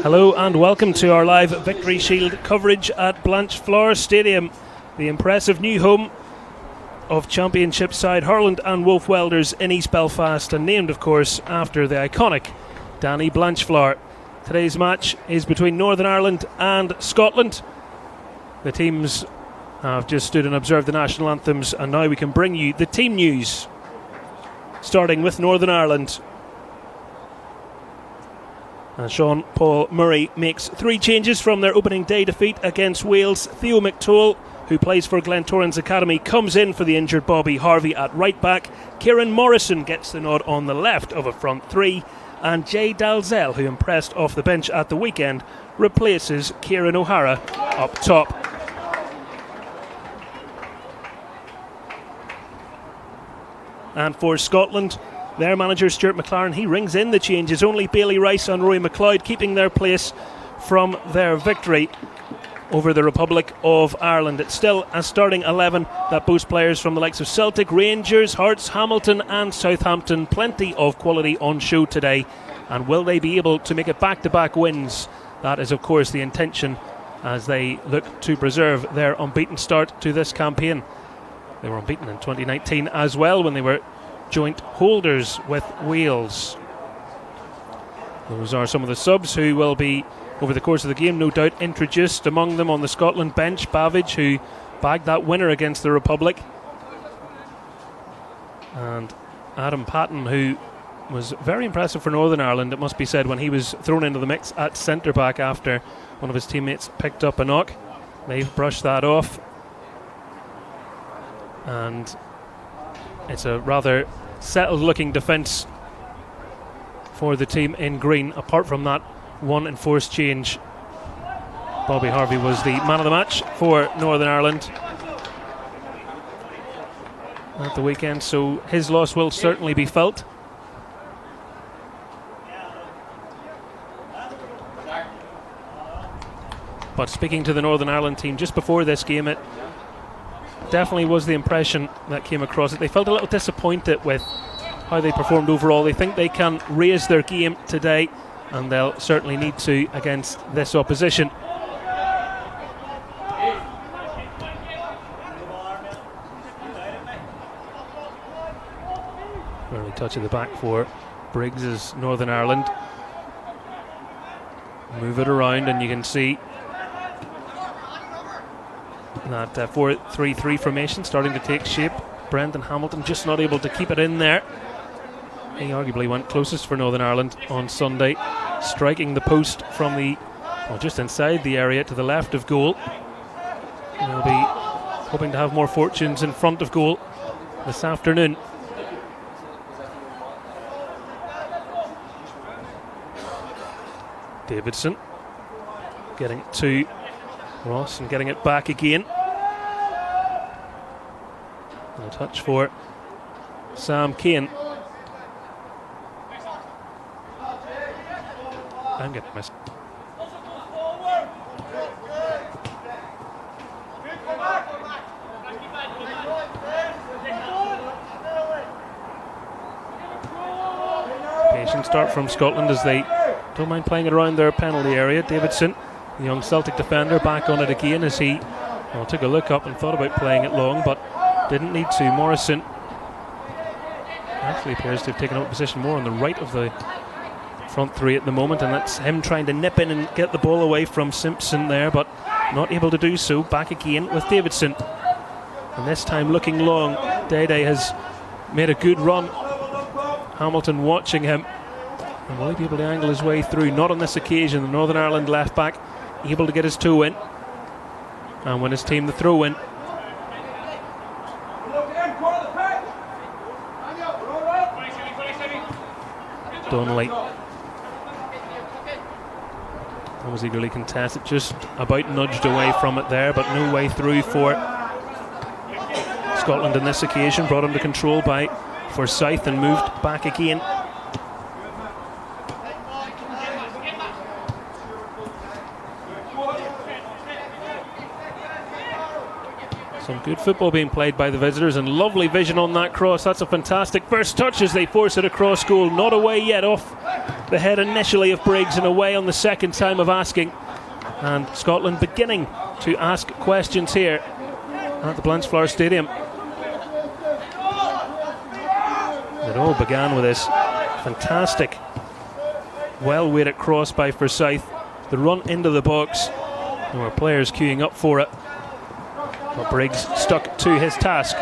Hello and welcome to our live Victory Shield coverage at Blanchflower Stadium, the impressive new home of Championship side Harland and Wolff Welders in East Belfast, and named of course after the iconic Danny Blanchflower. Today's match is between Northern Ireland and Scotland. The teams have just stood and observed the national anthems, and now we can bring you the team news, starting with Northern Ireland. And Sean Paul Murray makes 3 changes from their opening day defeat against Wales. Theo McToll, who plays for Glentoran's Academy, comes in for the injured Bobby Harvey at right back. Kieran Morrison gets the nod on the left of a front 3. And Jay Dalzell, who impressed off the bench at the weekend, replaces Kieran O'Hara up top. And for Scotland, their manager Stuart McLaren, he rings in the changes. Only Bailey Rice and Roy McLeod keeping their place from their victory over the Republic of Ireland. It's still a starting 11 that boasts players from the likes of Celtic, Rangers, Hearts, Hamilton and Southampton. Plenty of quality on show today. And will they be able to make it back-to-back wins? That is of course the intention as they look to preserve their unbeaten start to this campaign. They were unbeaten in 2019 as well when they were joint holders with Wales. Those are some of the subs who will be, over the course of the game, no doubt introduced. Among them on the Scotland bench, Babbage, who bagged that winner against the Republic, and Adam Patton, who was very impressive for Northern Ireland, it must be said, when he was thrown into the mix at centre back after one of his teammates picked up a knock. They've brushed that off, and it's a rather settled looking defence for the team in green. Apart from that one enforced change, Bobby Harvey was the man of the match for Northern Ireland at the weekend, so his loss will certainly be felt. But speaking to the Northern Ireland team just before this game, it definitely was the impression that came across. They felt a little disappointed with how they performed overall. They think they can raise their game today, and they'll certainly need to against this opposition. Early touch at the back for Briggs as Northern Ireland move it around, and you can see that 4-3-3 formation starting to take shape. Brendan Hamilton just not able to keep it in there. He arguably went closest for Northern Ireland on Sunday, striking the post from the, well, just inside the area to the left of goal. And they'll be hoping to have more fortunes in front of goal this afternoon. Davidson getting it to Ross and getting it back again. And a touch for Sam Kane. I'm getting missed. Patient start from Scotland as they don't mind playing it around their penalty area. Davidson, the young Celtic defender, back on it again as he took a look up and thought about playing it long, but didn't need to. Morrison actually appears to have taken up a position more on the right of the front 3 at the moment, and that's him trying to nip in and get the ball away from Simpson there, but not able to do so. Back again with Davidson, and this time looking long. Dede has made a good run. Hamilton watching him, and will he be able to angle his way through? Not on this occasion. The Northern Ireland left back able to get his toe in and win his team the throw in. Donnelly, that was eagerly contested, just about nudged away from it there, but no way through for Scotland on this occasion. Brought under control by Forsyth and moved back again. Some good football being played by the visitors, and lovely vision on that cross. That's a fantastic first touch as they force it across goal. Not away yet off the head initially of Briggs and away on the second time of asking. And Scotland beginning to ask questions here at the Blanchflower Stadium. It all began with this fantastic, well-weighted cross by Forsyth. The run into the box. There were players queuing up for it. But Briggs stuck to his task.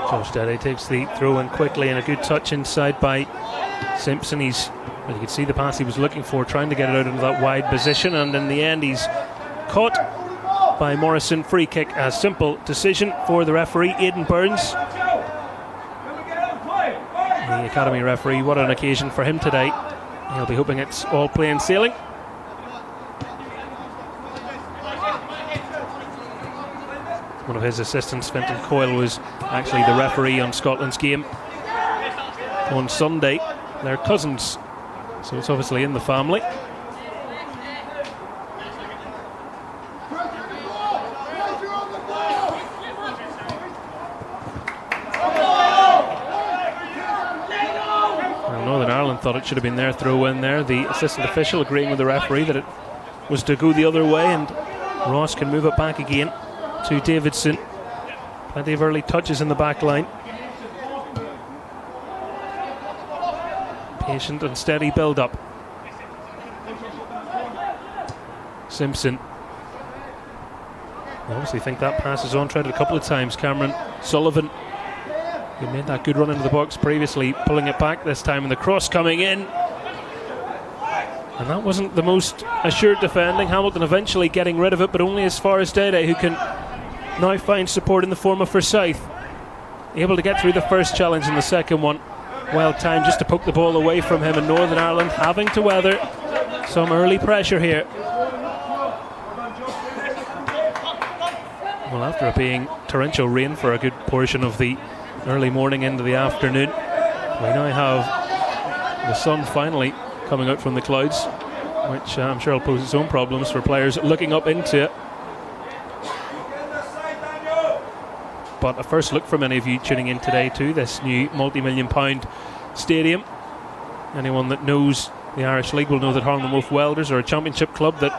Josh Daddy takes the throw in quickly, and a good touch inside by Simpson. You could see the pass he was looking for, trying to get it out into that wide position, and in the end he's caught by Morrison. Free kick, a simple decision for the referee, Aidan Burns, the academy referee. What an occasion for him today. He'll be hoping it's all plain sailing. One of his assistants, Fintan Coyle, was actually the referee on Scotland's game on Sunday. They're cousins, so it's obviously in the family. Well, Northern Ireland thought it should have been their throw in there. The assistant official agreeing with the referee that it was to go the other way, and Ross can move it back again to Davidson. Plenty of early touches in the back line. Patient and steady build up. Simpson. I obviously think that pass is on. Tried it a couple of times. Cameron Sullivan, who made that good run into the box previously, pulling it back this time, and the cross coming in. And that wasn't the most assured defending. Hamilton eventually getting rid of it, but only as far as Dede, who can now find support in the form of Forsyth. Able to get through the first challenge, and the second one well timed just to poke the ball away from him, and Northern Ireland having to weather some early pressure here. Well, after it being torrential rain for a good portion of the early morning into the afternoon, we now have the sun finally coming out from the clouds, which I'm sure will pose its own problems for players looking up into it. But a first look for many of you tuning in today to this new multi-million-pound stadium. Anyone that knows the Irish League will know that Harland and Wolff Welders are a championship club that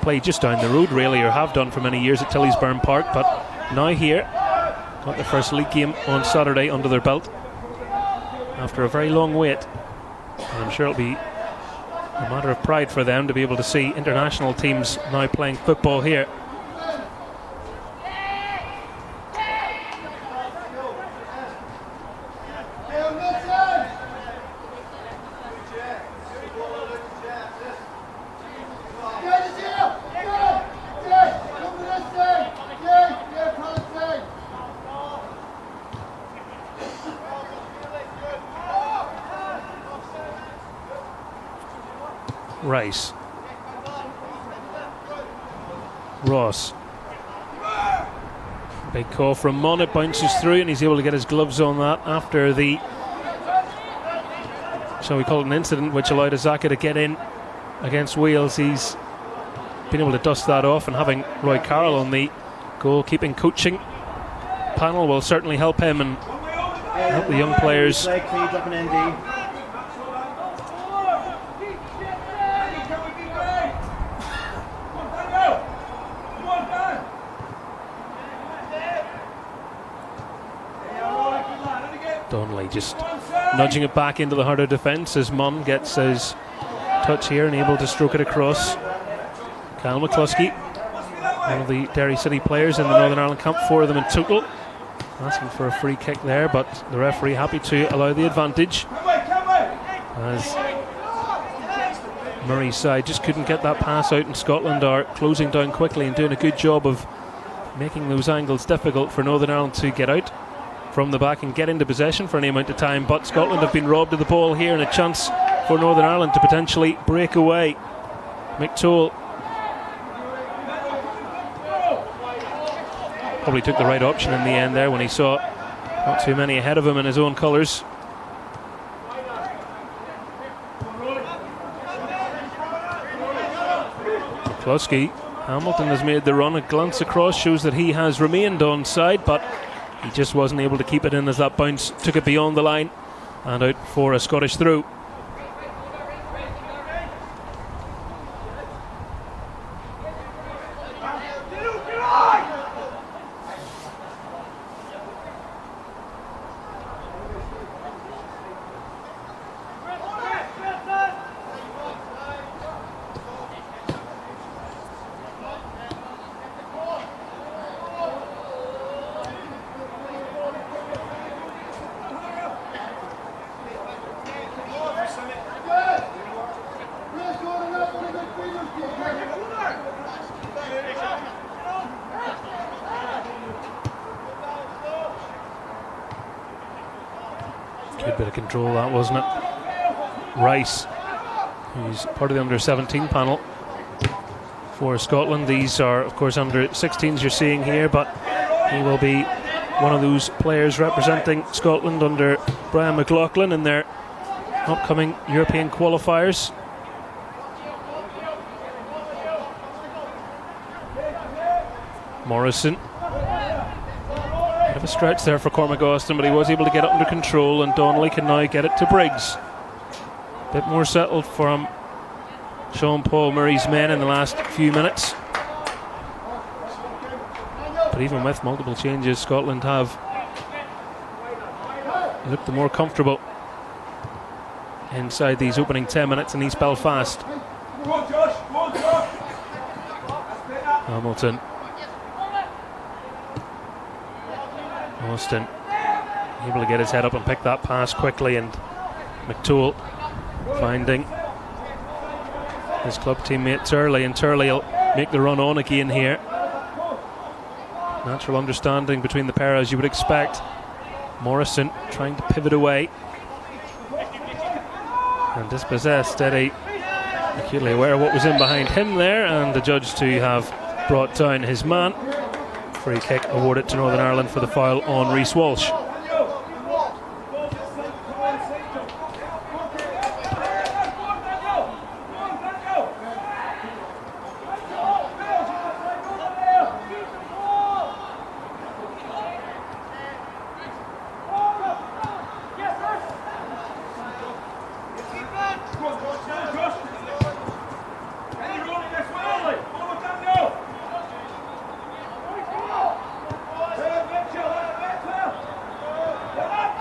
play just down the road, really, or have done for many years at Tillysburn Park, but now here, got their first league game on Saturday under their belt after a very long wait. And I'm sure it'll be a matter of pride for them to be able to see international teams now playing football here. Rice. Ross. Big call from Mon. It bounces through, and he's able to get his gloves on that after the, shall we call it, an incident which allowed Azaka to get in against Wales. He's been able to dust that off, and having Roy Carroll on the goalkeeping coaching panel will certainly help him and help the young players. Donnelly just nudging it back into the heart of defence as Munn gets his touch here and able to stroke it across. Kyle McCluskey, one of the Derry City players in the Northern Ireland camp, 4 of them in total, asking for a free kick there, but the referee happy to allow the advantage as Murray's side just couldn't get that pass out, and Scotland are closing down quickly and doing a good job of making those angles difficult for Northern Ireland to get out from the back and get into possession for any amount of time. But Scotland have been robbed of the ball here, and a chance for Northern Ireland to potentially break away. McToll probably took the right option in the end there when he saw not too many ahead of him in his own colours. McCluskey, Hamilton has made the run. A glance across shows that he has remained onside, but he just wasn't able to keep it in as that bounce took it beyond the line and out for a Scottish throw. Good bit of control that, wasn't it? Rice, who's part of the under-17 panel for Scotland. These are, of course, under-16s you're seeing here, but he will be one of those players representing Scotland under Brian McLaughlin in their upcoming European qualifiers. Morrison. Bit of a stretch there for Cormac Austin, but he was able to get it under control, and Donnelly can now get it to Briggs. Bit more settled from Sean Paul Murray's men in the last few minutes. But even with multiple changes, Scotland have looked the more comfortable inside these opening 10 minutes in East Belfast. Hamilton. Austin able to get his head up and pick that pass quickly, and McToole finding his club teammate Turley, and Turley will make the run on again here. Natural understanding between the pair, as you would expect. Morrison trying to pivot away and dispossessed. Eddie acutely aware of what was in behind him there, and the judge to have brought down his man. Free kick awarded to Northern Ireland for the foul on Reece Walsh.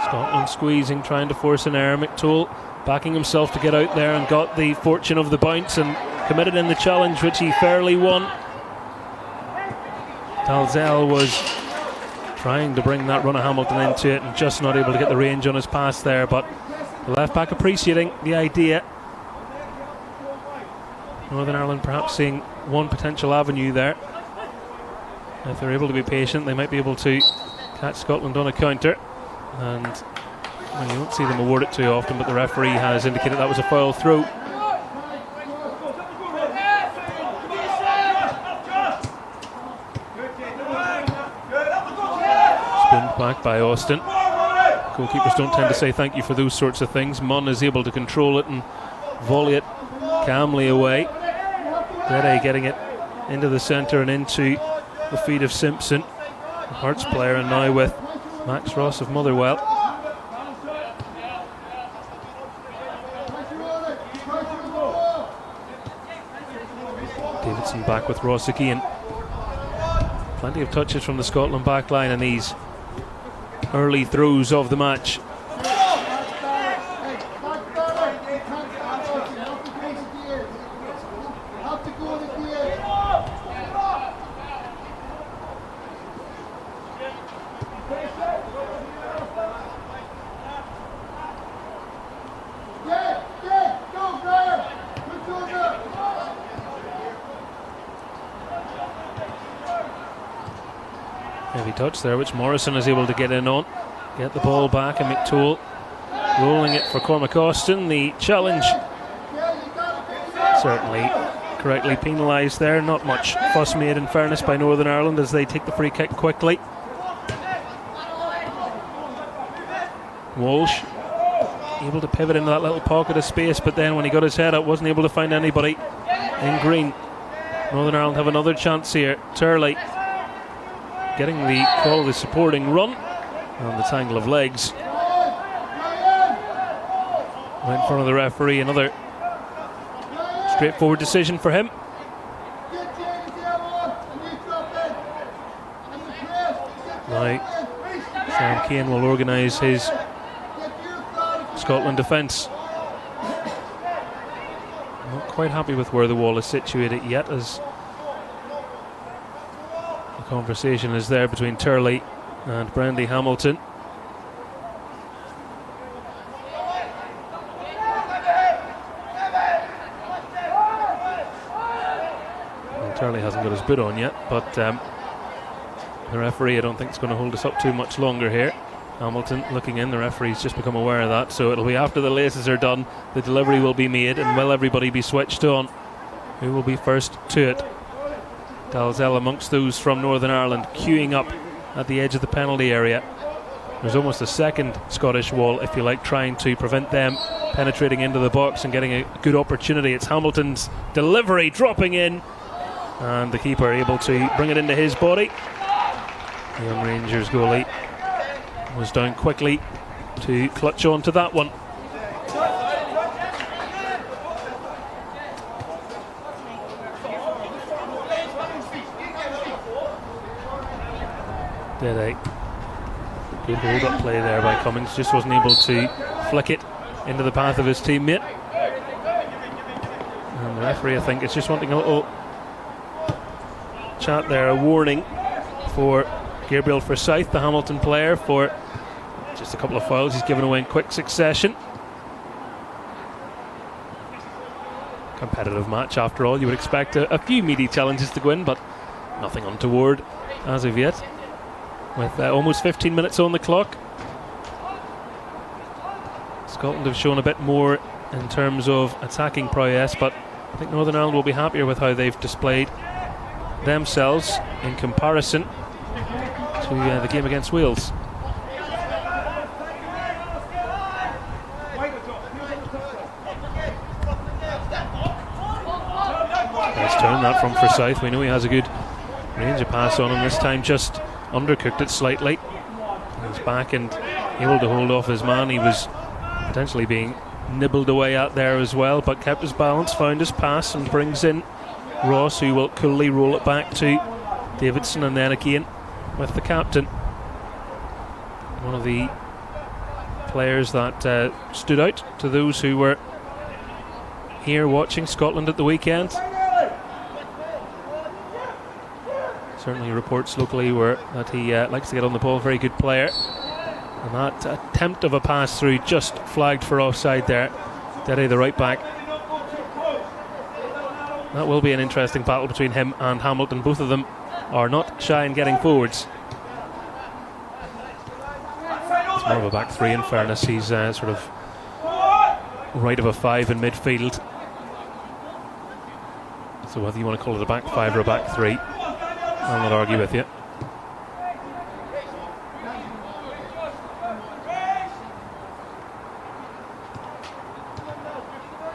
Scotland squeezing, trying to force an error. McToole backing himself to get out there and got the fortune of the bounce and committed in the challenge, which he fairly won. Dalzell was trying to bring that run of Hamilton into it and just not able to get the range on his pass there, but the left back appreciating the idea. Northern Ireland perhaps seeing one potential avenue there. If they're able to be patient, they might be able to catch Scotland on a counter. And well, you won't see them award it too often, but the referee has indicated that was a foul throw. Spinned back by Austin. Goalkeepers don't tend to say thank you for those sorts of things. Munn is able to control it and volley it calmly away. Dede getting it into the centre and into the feet of Simpson, the Hearts player, and now with Max Ross of Motherwell. Davidson back with Ross again. Plenty of touches from the Scotland back line in these early throws of the match. Heavy touch there, which Morrison is able to get in on. Get the ball back, and McToole rolling it for Cormac Austin. The challenge certainly correctly penalised there. Not much fuss made, in fairness, by Northern Ireland as they take the free kick quickly. Walsh able to pivot into that little pocket of space, but then when he got his head up, wasn't able to find anybody in green. Northern Ireland have another chance here. Turley getting the call of the supporting run and the tangle of legs right in front of the referee. Another straightforward decision for him. Now Sam Kane will organise his Scotland defence. Not quite happy with where the wall is situated yet, as the conversation is there between Turley and Brandy Hamilton. Well, Turley hasn't got his boot on yet, but the referee, I don't think, is going to hold us up too much longer here. Hamilton looking in, the referee's just become aware of that, so it'll be after the laces are done, the delivery will be made, and will everybody be switched on? Who will be first to it? Dalzell amongst those from Northern Ireland, queuing up at the edge of the penalty area. There's almost a second Scottish wall, if you like, trying to prevent them penetrating into the box and getting a good opportunity. It's Hamilton's delivery dropping in, and the keeper able to bring it into his body. The Young Rangers goalie was down quickly to clutch on to that one. Did a good hold-up play there by Cummings, just wasn't able to flick it into the path of his teammate. And the referee, I think, is just wanting a little chat there, a warning for Gabriel Forsyth, the Hamilton player, for just a couple of fouls he's given away in quick succession. Competitive match after all. You would expect a few meaty challenges to go in, but nothing untoward as of yet, with almost 15 minutes on the clock. Scotland have shown a bit more in terms of attacking prowess, but I think Northern Ireland will be happier with how they've displayed themselves in comparison to the game against Wales. Nice turn that from Forsyth. We know he has a good range of pass on him. This time just undercooked it slightly. He's back and able to hold off his man. He was potentially being nibbled away at there as well, but kept his balance, found his pass, and brings in Ross, who will coolly roll it back to Davidson, and then again with the captain. One of the players that stood out to those who were here watching Scotland at the weekend. Certainly reports locally were that he likes to get on the ball, very good player. And that attempt of a pass through just flagged for offside there. Dede, the right back. That will be an interesting battle between him and Hamilton. Both of them are not shy in getting forwards. It's more of a back three, in fairness. He's sort of right of a five in midfield. So whether you want to call it a back five or a back three, I'll not argue with you.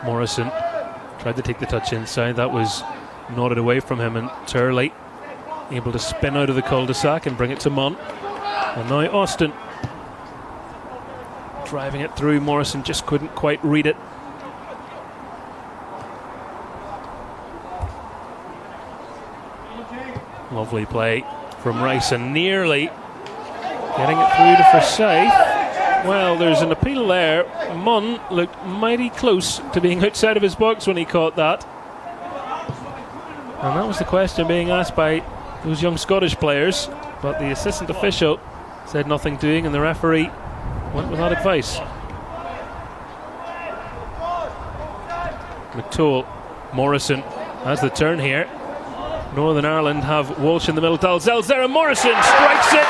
Morrison tried to take the touch inside. That was nodded away from him, and Turley able to spin out of the cul-de-sac and bring it to Munn. And now Austin driving it through. Morrison just couldn't quite read it. Lovely play from Rice, and nearly getting it through to Forsyth. Well, there's an appeal there. Munn looked mighty close to being outside of his box when he caught that. And that was the question being asked by those young Scottish players, but the assistant official said nothing doing, and the referee went with that advice. McToll, Morrison has the turn here. Northern Ireland have Walsh in the middle. Dalzell's there, and Morrison strikes it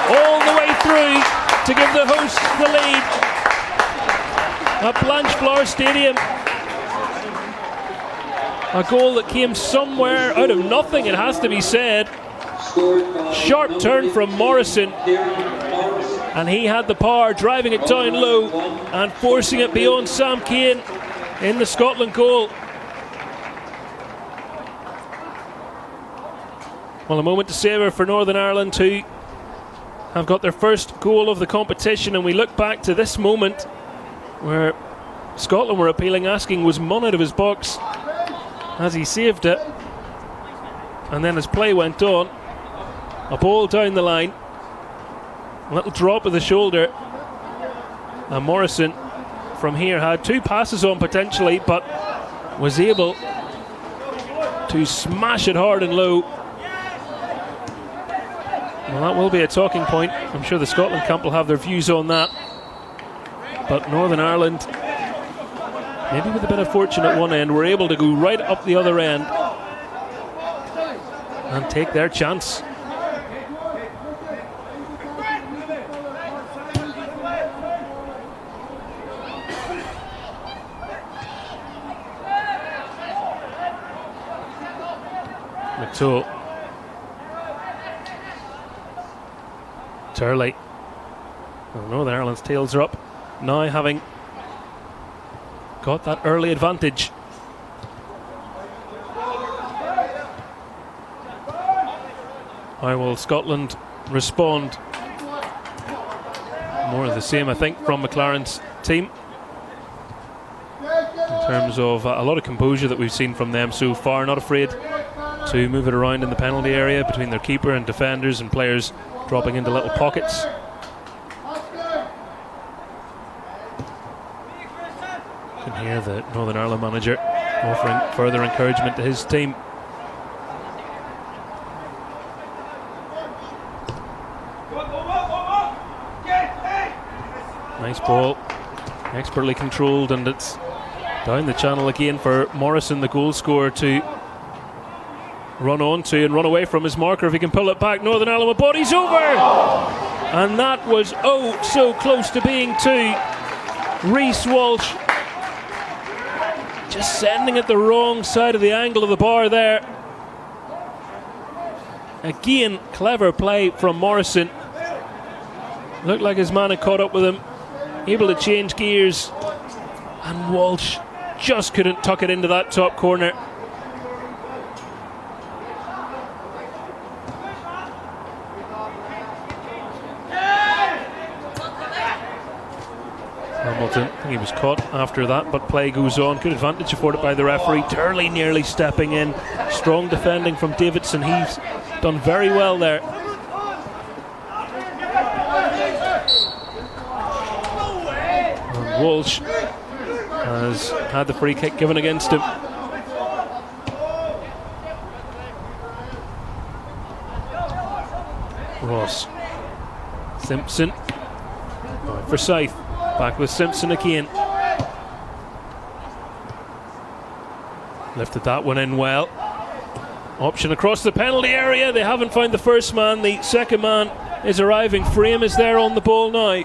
all the way through to give the hosts the lead at Blanchflower Stadium. A goal that came somewhere out of nothing, it has to be said. Sharp turn from Morrison, and he had the power, driving it down low and forcing it beyond Sam Kane in the Scotland goal. Well, a moment to savour for Northern Ireland, who have got their first goal of the competition, and we look back to this moment where Scotland were appealing, asking was Munn out of his box, as he saved it. And then as play went on, a ball down the line, a little drop of the shoulder, and Morrison from here had two passes on potentially, but was able to smash it hard and low. Well, that will be a talking point. I'm sure the Scotland camp will have their views on that, but Northern Ireland, maybe with a bit of fortune at one end, were able to go right up the other end and take their chance. McToole. Turley. Well, Northern Ireland's tails are up now, having got that early advantage. How will Scotland respond? More of the same, I think, from McLaren's team, in terms of a lot of composure that we've seen from them so far. Not afraid to move it around in the penalty area between their keeper and defenders, and players dropping into little pockets. You can hear the Northern Ireland manager offering further encouragement to his team. Nice ball, expertly controlled, and it's down the channel again for Morrison, the goal scorer, to run on to and run away from his marker if he can pull it back. Northern Ireland with bodies over, and that was so close to being two. Reece Walsh just sending it the wrong side of the angle of the bar there. Again, clever play from Morrison. Looked like his man had caught up with him, able to change gears, and Walsh just couldn't tuck it into that top corner. Hamilton, I think he was caught after that, but play goes on. Good advantage afforded by the referee. Turley nearly stepping in. Strong defending from Davidson. He's done very well there. And Walsh has had the free kick given against him. Ross. Simpson. Going for Scythe. Back with Simpson again. Lifted that one in well. Option across the penalty area. They haven't found the first man. The second man is arriving. Frame is there on the ball now.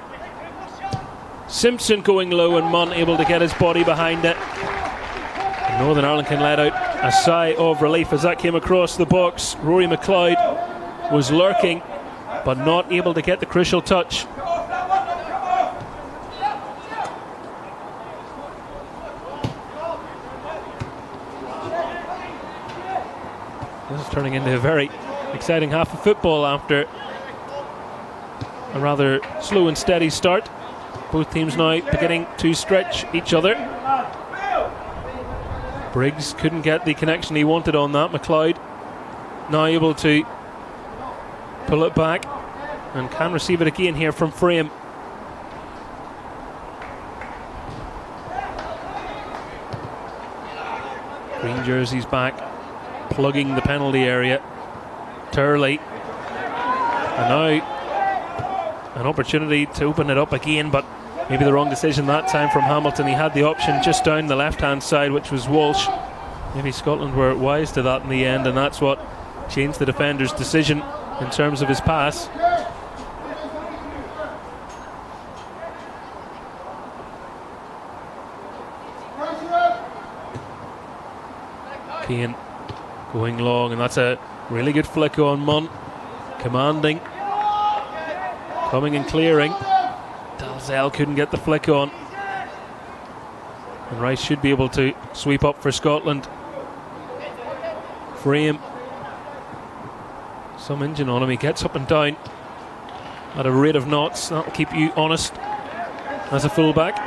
Simpson going low, and Munn able to get his body behind it. And Northern Ireland can let out a sigh of relief as that came across the box. Rory McLeod was lurking, but not able to get the crucial touch. This is turning into a very exciting half of football after a rather slow and steady start. Both teams now beginning to stretch each other. Briggs couldn't get the connection he wanted on that. McLeod now able to pull it back and can receive it again here from Frame. Green jerseys back, plugging the penalty area. Turley, and now an opportunity to open it up again, but maybe the wrong decision that time from Hamilton. He had the option just down the left hand side, which was Walsh. Maybe Scotland were wise to that in the end, and that's what changed the defender's decision in terms of his pass. Keane going long, and that's a really good flick on Munn. Commanding. Coming and clearing. Dalzell couldn't get the flick on. And Rice should be able to sweep up for Scotland. Frame. Some engine on him. He gets up and down at a rate of knots. That'll keep you honest as a fullback.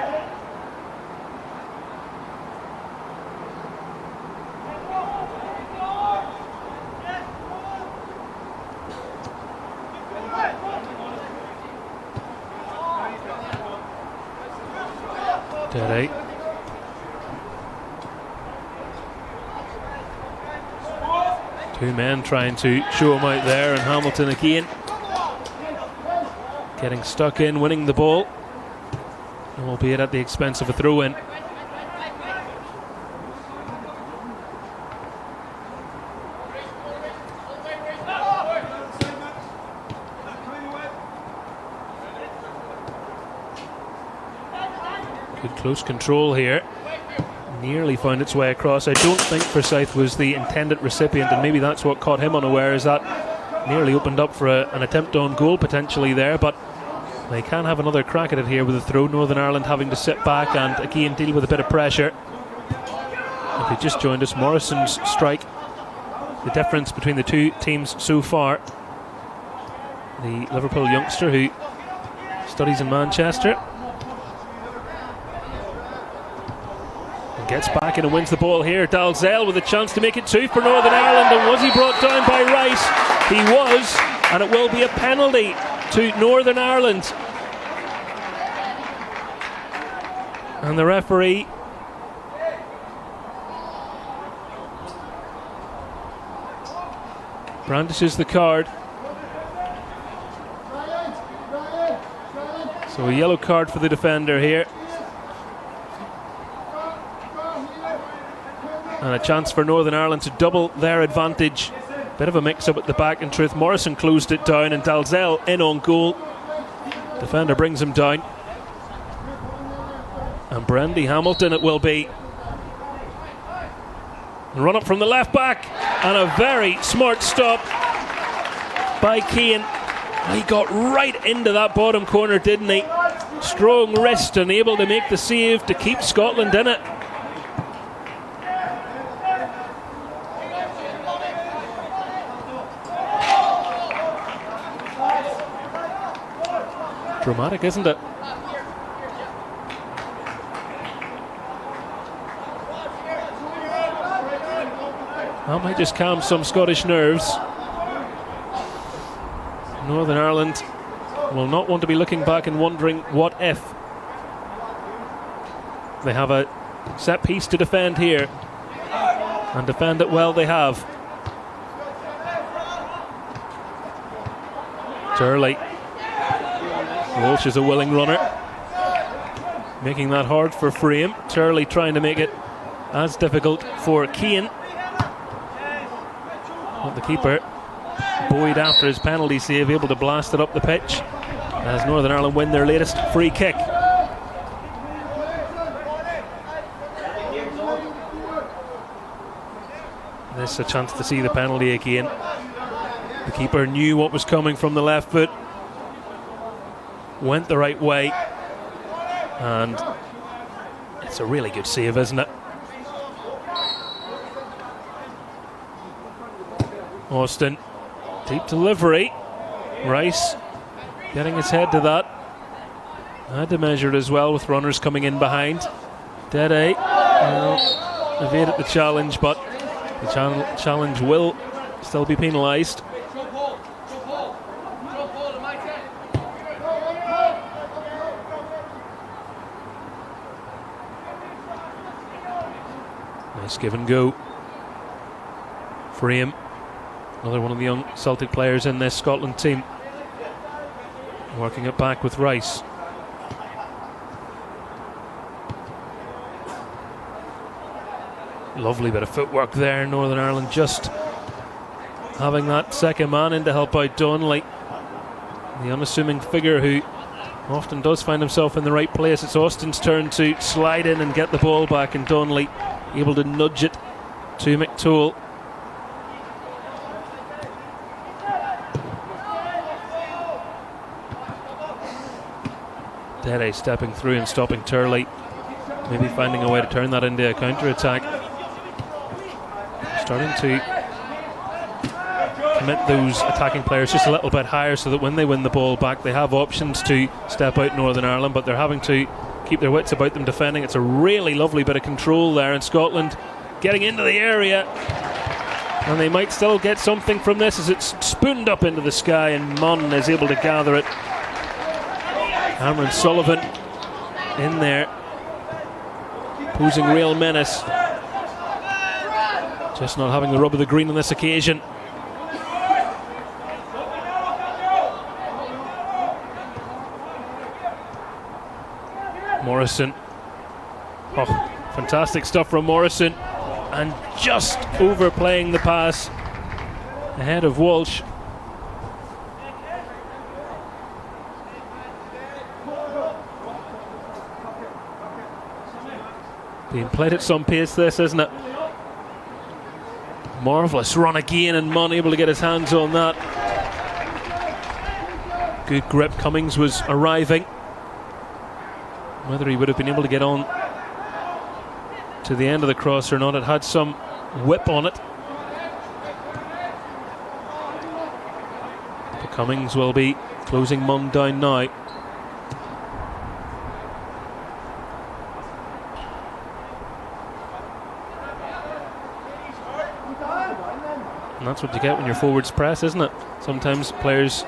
Dead 8. Two men trying to show him out there, and Hamilton again getting stuck in, winning the ball, albeit at the expense of a throw-in. Good close control here. Nearly found its way across. I don't think Forsyth was the intended recipient, and maybe that's what caught him unaware, is that nearly opened up for an attempt on goal potentially there, but they can have another crack at it here with a throw. Northern Ireland having to sit back and again deal with a bit of pressure. If you just joined us, Morrison's strike, the difference between the two teams so far. The Liverpool youngster who studies in Manchester. Gets back in and wins the ball here. Dalzell with a chance to make it 2 for Northern Ireland, and was he brought down by Rice? He was, and it will be a penalty to Northern Ireland. And the referee brandishes the card. So a yellow card for the defender here. And a chance for Northern Ireland to double their advantage. Bit of a mix-up at the back, in truth. Morrison closed it down, and Dalzell in on goal. Defender brings him down. And Brandy Hamilton it will be. Run up from the left back, and a very smart stop by Keane. He got right into that bottom corner, didn't he? Strong wrist and able to make the save to keep Scotland in it. Dramatic, isn't it? That might just calm some Scottish nerves. Northern Ireland will not want to be looking back and wondering what if. They have a set piece to defend here, and defend it well they have. Turley. Walsh is a willing runner, making that hard for Frame. Turley trying to make it as difficult for Keane. But the keeper, buoyed after his penalty save, able to blast it up the pitch as Northern Ireland win their latest free kick. This is a chance to see the penalty again. The keeper knew what was coming from the left foot, went the right way, and it's a really good save, isn't it? Austin, deep delivery. Rice getting his head to that. Had to measure it as well with runners coming in behind. Dede evaded the challenge, but the challenge will still be penalised. Nice give and go. Frame, another one of the young Celtic players in this Scotland team, working it back with Rice. Lovely bit of footwork there. Northern Ireland just having that second man in to help out Donnelly, the unassuming figure who often does find himself in the right place. It's Austin's turn to slide in and get the ball back, and Donnelly able to nudge it to McToole. Dede stepping through and stopping Turley. Maybe finding a way to turn that into a counter-attack. Starting to commit those attacking players just a little bit higher so that when they win the ball back they have options to step out Northern Ireland, but they're having to keep their wits about them defending. It's a really lovely bit of control there, and Scotland getting into the area, and they might still get something from this as it's spooned up into the sky and Munn is able to gather it. Cameron Sullivan in there posing real menace, just not having the rub of the green on this occasion. Morrison, oh, fantastic stuff from Morrison, and just overplaying the pass ahead of Walsh. Being played at some pace, this, isn't it? Marvellous run again, and Munn able to get his hands on that. Good grip. Cummings was arriving. Whether he would have been able to get on to the end of the cross or not, it had some whip on it. But Cummings will be closing Munn down now. And that's what you get when your forwards press, isn't it? Sometimes players...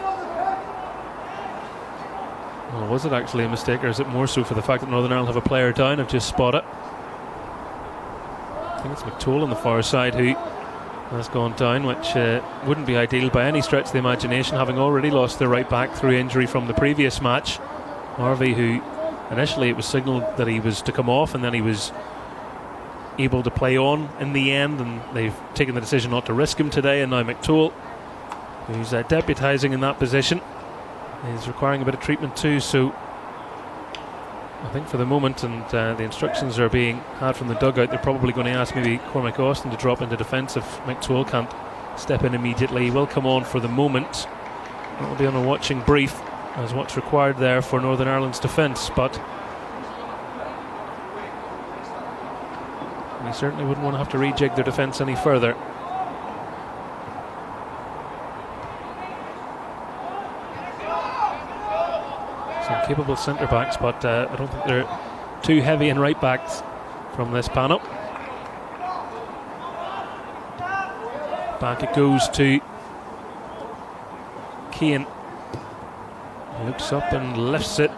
Well, was it actually a mistake, or is it more so for the fact that Northern Ireland have a player down? I've just spotted it. I think it's McToole on the far side who has gone down, which wouldn't be ideal by any stretch of the imagination, having already lost their right back through injury from the previous match. Harvey, who initially it was signalled that he was to come off, and then he was able to play on in the end, and they've taken the decision not to risk him today. And now McToole, who's deputising in that position, is requiring a bit of treatment too. So I think for the moment, and the instructions are being had from the dugout, they're probably going to ask maybe Cormac Austin to drop into defence if McToole can't step in immediately. He will come on for the moment. That will be on a watching brief as what's required there for Northern Ireland's defence, but they certainly wouldn't want to have to rejig their defence any further. Some capable centre backs, but I don't think they're too heavy in right backs from this panel. Back it goes to Keane. Looks up and lifts it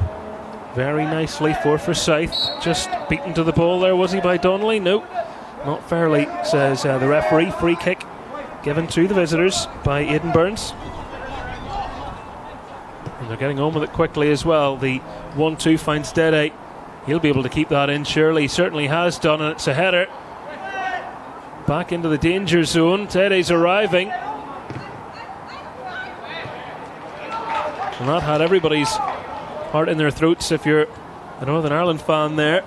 very nicely for Forsyth. Just beaten to the ball there, was he, by Donnelly? No, not fairly, says the referee. Free kick given to the visitors by Aidan Burns. And they're getting on with it quickly as well. The 1-2 finds Dede. He'll be able to keep that in, surely. He certainly has done, and it's a header. Back into the danger zone. Dede's arriving. And that had everybody's heart in their throats if you're a Northern Ireland fan there.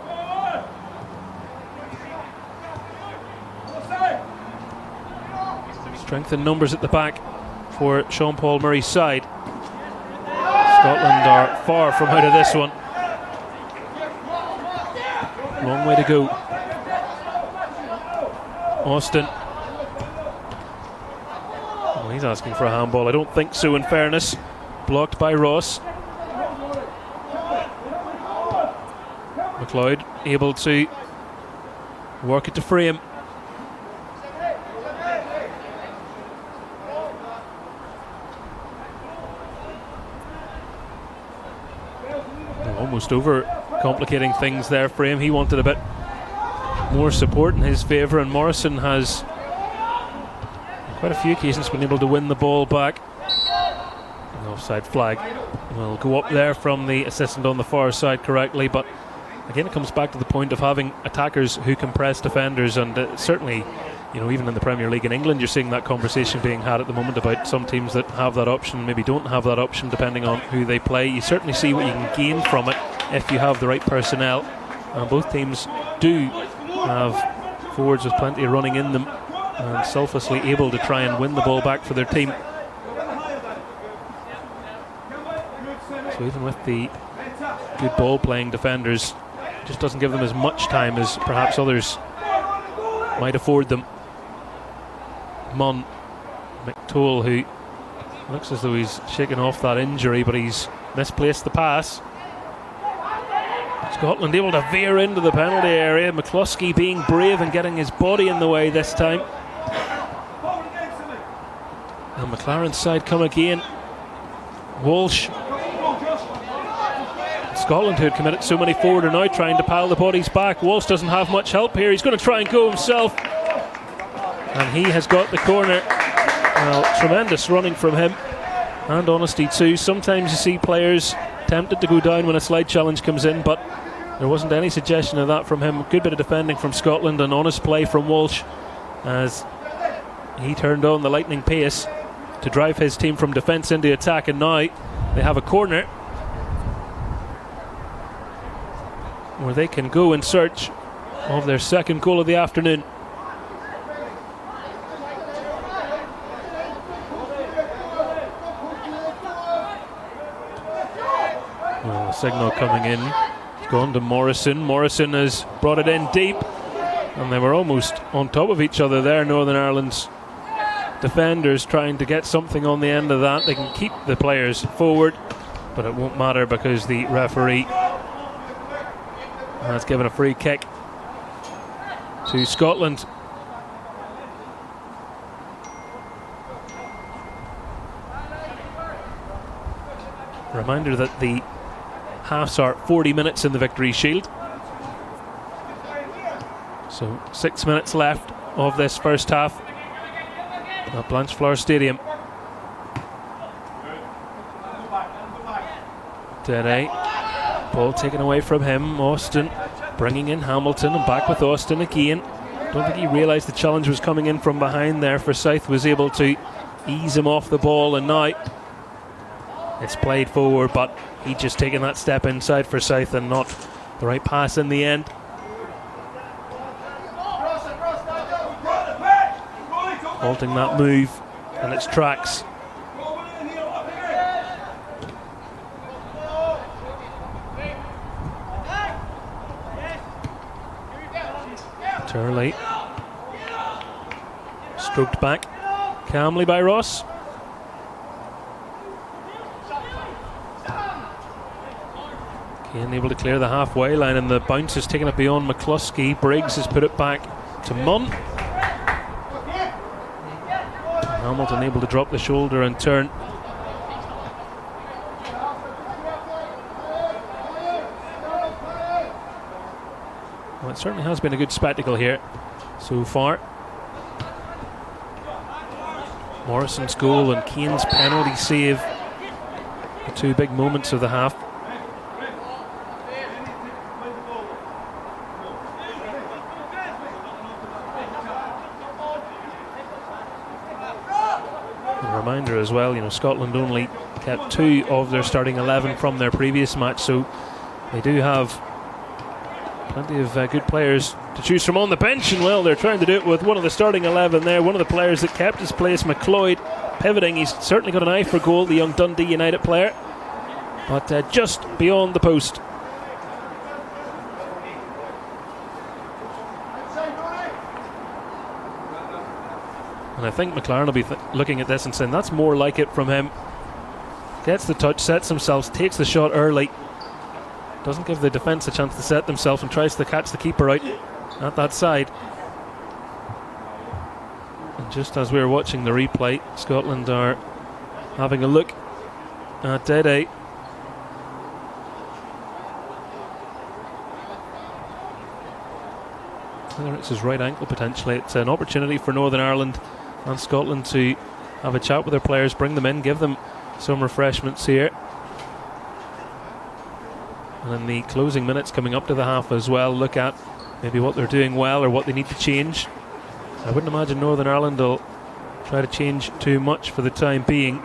Strength in numbers at the back for Sean Paul Murray's side. Scotland are far from out of this one. Long way to go. Austin. Well, he's asking for a handball. I don't think so, in fairness. Blocked by Ross. McLeod able to work it to frame. Almost over complicating things there for him. He wanted a bit more support in his favour, and Morrison has on quite a few occasions been able to win the ball back. The offside flag will go up there from the assistant on the far side correctly, but again it comes back to the point of having attackers who can press defenders, and certainly, you know, even in the Premier League in England you're seeing that conversation being had at the moment about some teams that have that option, maybe don't have that option depending on who they play. You certainly see what you can gain from it if you have the right personnel, and both teams do have forwards with plenty of running in them. and selflessly able to try and win the ball back for their team. So even with the good ball playing defenders, just doesn't give them as much time as perhaps others might afford them. McToole, who looks as though he's shaken off that injury, but he's misplaced the pass. Scotland able to veer into the penalty area. McCluskey being brave and getting his body in the way this time. And McLaren's side come again. Walsh. Scotland, who had committed so many forward, are now trying to pile the bodies back. Walsh doesn't have much help here. He's going to try and go himself. And he has got the corner. Well, tremendous running from him. And honesty too. Sometimes you see players tempted to go down when a slide challenge comes in, but there wasn't any suggestion of that from him. Good bit of defending from Scotland and honest play from Walsh as he turned on the lightning pace to drive his team from defence into attack, and now they have a corner where they can go in search of their second goal of the afternoon. Well, the signal coming in. It's gone to Morrison. Morrison has brought it in deep, and they were almost on top of each other there, Northern Ireland's defenders, trying to get something on the end of that. They can keep the players forward, but it won't matter because the referee has given a free kick to Scotland. Reminder that the halves are 40 minutes in the Victory Shield. So 6 minutes left of this first half at Blanchflower Stadium. Dede, ball taken away from him. Austin bringing in Hamilton, and back with Austin again. Don't think he realised the challenge was coming in from behind there. Forsyth was able to ease him off the ball, and now it's played forward, but he just taken that step inside Forsyth and not the right pass in the end. Halting that move in its tracks. Turley stroked back calmly by Ross. Kane able to clear the halfway line, and the bounce is taken up beyond McCluskey. Briggs has put it back to Munn. Hamilton able to drop the shoulder and turn. Well, it certainly has been a good spectacle here so far. Morrison's goal and Kane's penalty save, the two big moments of the half. Reminder as well, you know, Scotland only kept 2 of their starting 11 from their previous match, so they do have plenty of good players to choose from on the bench, and well, they're trying to do it with one of the starting 11 there. One of the players that kept his place, McLeod, pivoting. He's certainly got an eye for goal, the young Dundee United player, but just beyond the post. And I think McLaren will be looking at this and saying that's more like it from him. Gets the touch, sets himself, takes the shot early, doesn't give the defence a chance to set themselves, and tries to catch the keeper out at that side. And just as we were watching the replay, Scotland are having a look at Dede. Whether it's his right ankle potentially. It's an opportunity for Northern Ireland and Scotland to have a chat with their players, bring them in, give them some refreshments here. And in the closing minutes coming up to the half as well, look at maybe what they're doing well or what they need to change. I wouldn't imagine Northern Ireland will try to change too much for the time being.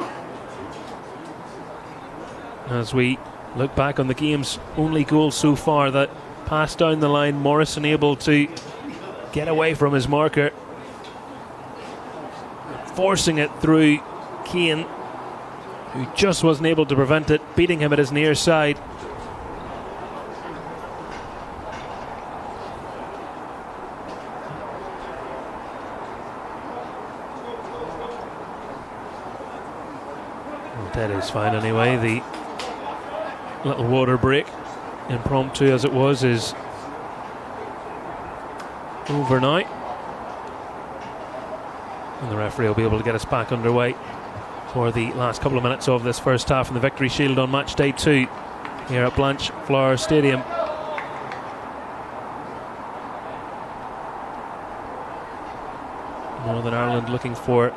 As we look back on the game's only goal so far, that pass down the line, Morrison able to get away from his marker. forcing it through Keane, who just wasn't able to prevent it, beating him at his near side. That is fine anyway. The little water break, impromptu as it was, is over now. And the referee will be able to get us back underway for the last couple of minutes of this first half in the Victory Shield on match day 2 here at Blanchflower Stadium. Northern Ireland looking for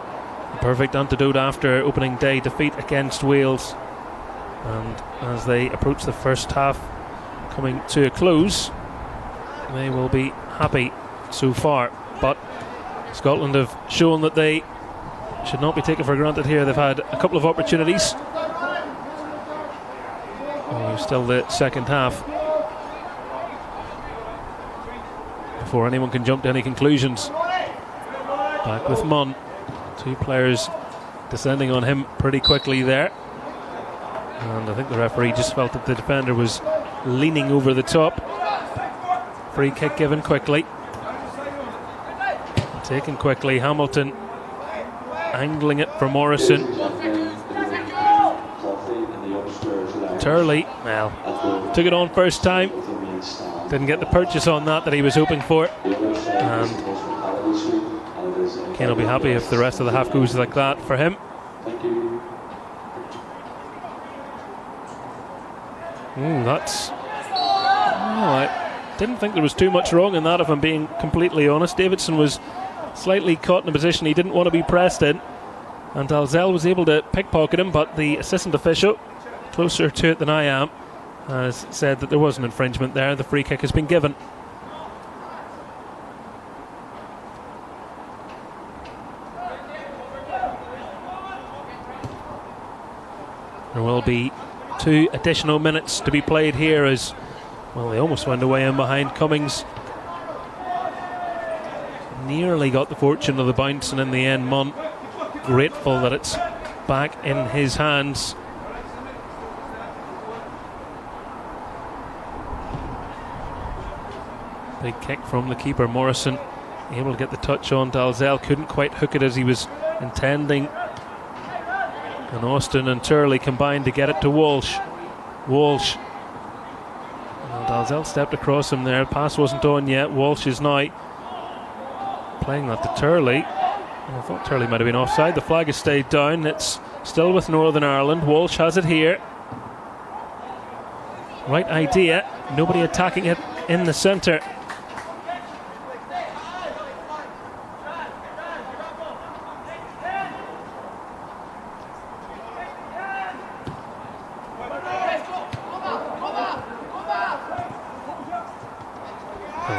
the perfect antidote after opening day defeat against Wales, and as they approach the first half coming to a close, they will be happy so far. But Scotland have shown that they should not be taken for granted here. They've had a couple of opportunities. Still the second half before anyone can jump to any conclusions. Back with Munn. 2 players descending on him pretty quickly there, and I think the referee just felt that the defender was leaning over the top. Free kick given quickly, taken quickly. Hamilton angling it for Morrison. Turley, well, took it on first time, didn't get the purchase on that he was hoping for, and Kane will be happy if the rest of the half goes like that for him. I didn't think there was too much wrong in that, if I'm being completely honest. Davidson was slightly caught in a position he didn't want to be pressed in, and Dalzell was able to pickpocket him, but the assistant official, closer to it than I am, has said that there was an infringement there. The free kick has been given. There will be 2 additional minutes to be played here, as well, they almost went away in behind. Cummings nearly got the fortune of the bounce, and in the end Munn grateful that it's back in his hands. Big kick from the keeper. Morrison able to get the touch on. Dalzell couldn't quite hook it as he was intending, and Austin and Turley combined to get it to Walsh. Walsh, well, Dalzell stepped across him there. Pass wasn't on yet. Walsh is now playing that to Turley. I thought Turley might have been offside. The flag has stayed down. It's still with Northern Ireland. Walsh has it here. Right idea. Nobody attacking it in the centre.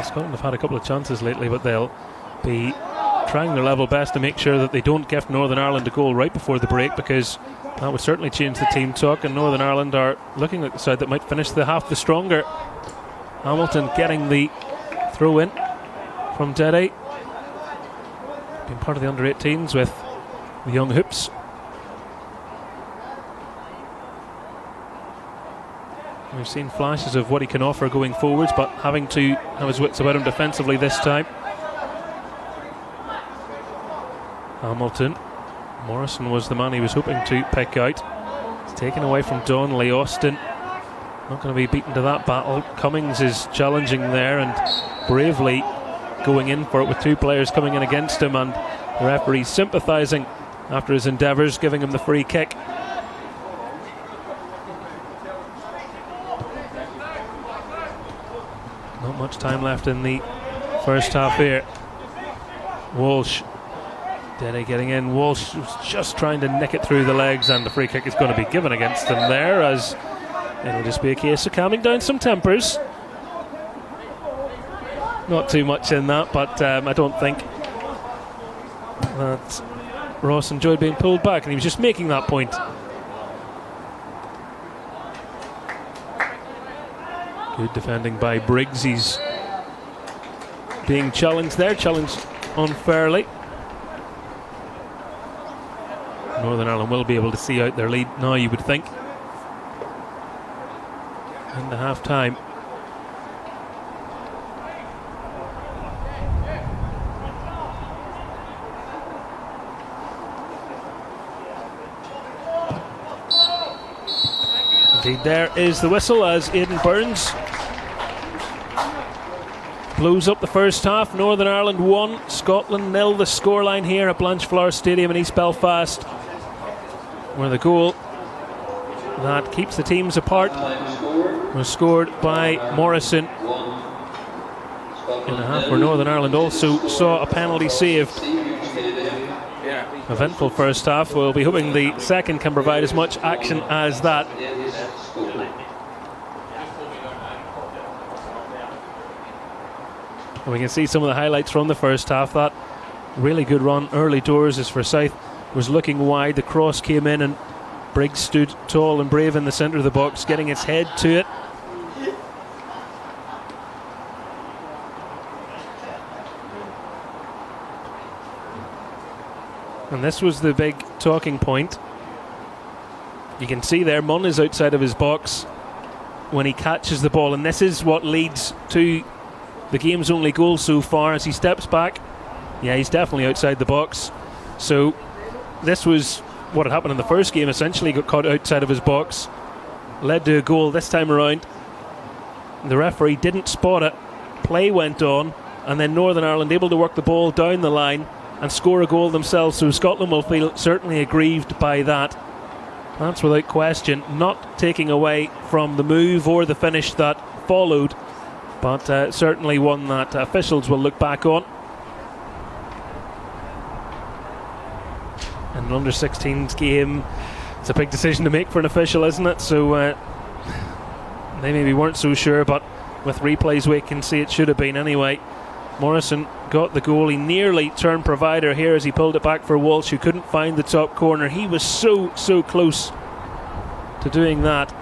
Scotland have had a couple of chances lately, but they'll be trying their level best to make sure that they don't gift Northern Ireland a goal right before the break, because that would certainly change the team talk, and Northern Ireland are looking like the side that might finish the half the stronger. Hamilton getting the throw in from Dedde, been part of the under-18s with the young hoops. We've seen flashes of what he can offer going forwards, but having to have his wits about him defensively this time. Hamilton. Morrison was the man he was hoping to pick out. It's taken away from Donnelly. Austin not going to be beaten to that battle. Cummings is challenging there and bravely going in for it with 2 players coming in against him, and the referee sympathising after his endeavours, giving him the free kick. Not much time left in the first half here. Walsh. Dedde getting in. Walsh was just trying to nick it through the legs, and the free kick is going to be given against him there, as it'll just be a case of calming down some tempers. Not too much in that, but I don't think that Ross enjoyed being pulled back, and he was just making that point. Good defending by Briggs. He's being challenged there, challenged unfairly. Northern Ireland will be able to see out their lead now, you would think, in the half time. Indeed, there is the whistle as Aidan Burns blows up the first half. Northern Ireland 1, Scotland 0. The scoreline here at Blanchflower Stadium in East Belfast, where the goal that keeps the teams apart was scored by Morrison in a half where Northern Ireland also saw a penalty saved. Eventful first half. We'll be hoping the second can provide as much action as that. And we can see some of the highlights from the first half. That really good run early doors as Forsyth was looking wide. The cross came in and Briggs stood tall and brave in the centre of the box, getting his head to it. And this was the big talking point. You can see there Munn is outside of his box when he catches the ball, and this is what leads to the game's only goal so far as he steps back. Yeah, he's definitely outside the box. So this was what had happened in the first game. Essentially got caught outside of his box, led to a goal. This time around the referee didn't spot it, play went on, and then Northern Ireland able to work the ball down the line and score a goal themselves. So Scotland will feel certainly aggrieved by that. That's without question, not taking away from the move or the finish that followed, but certainly one that officials will look back on. In an under-16s game, it's a big decision to make for an official, isn't it? So they maybe weren't so sure, but with replays we can see it should have been anyway. Morrison got the goal. He nearly turned provider here as he pulled it back for Walsh, who couldn't find the top corner. He was so close to doing that.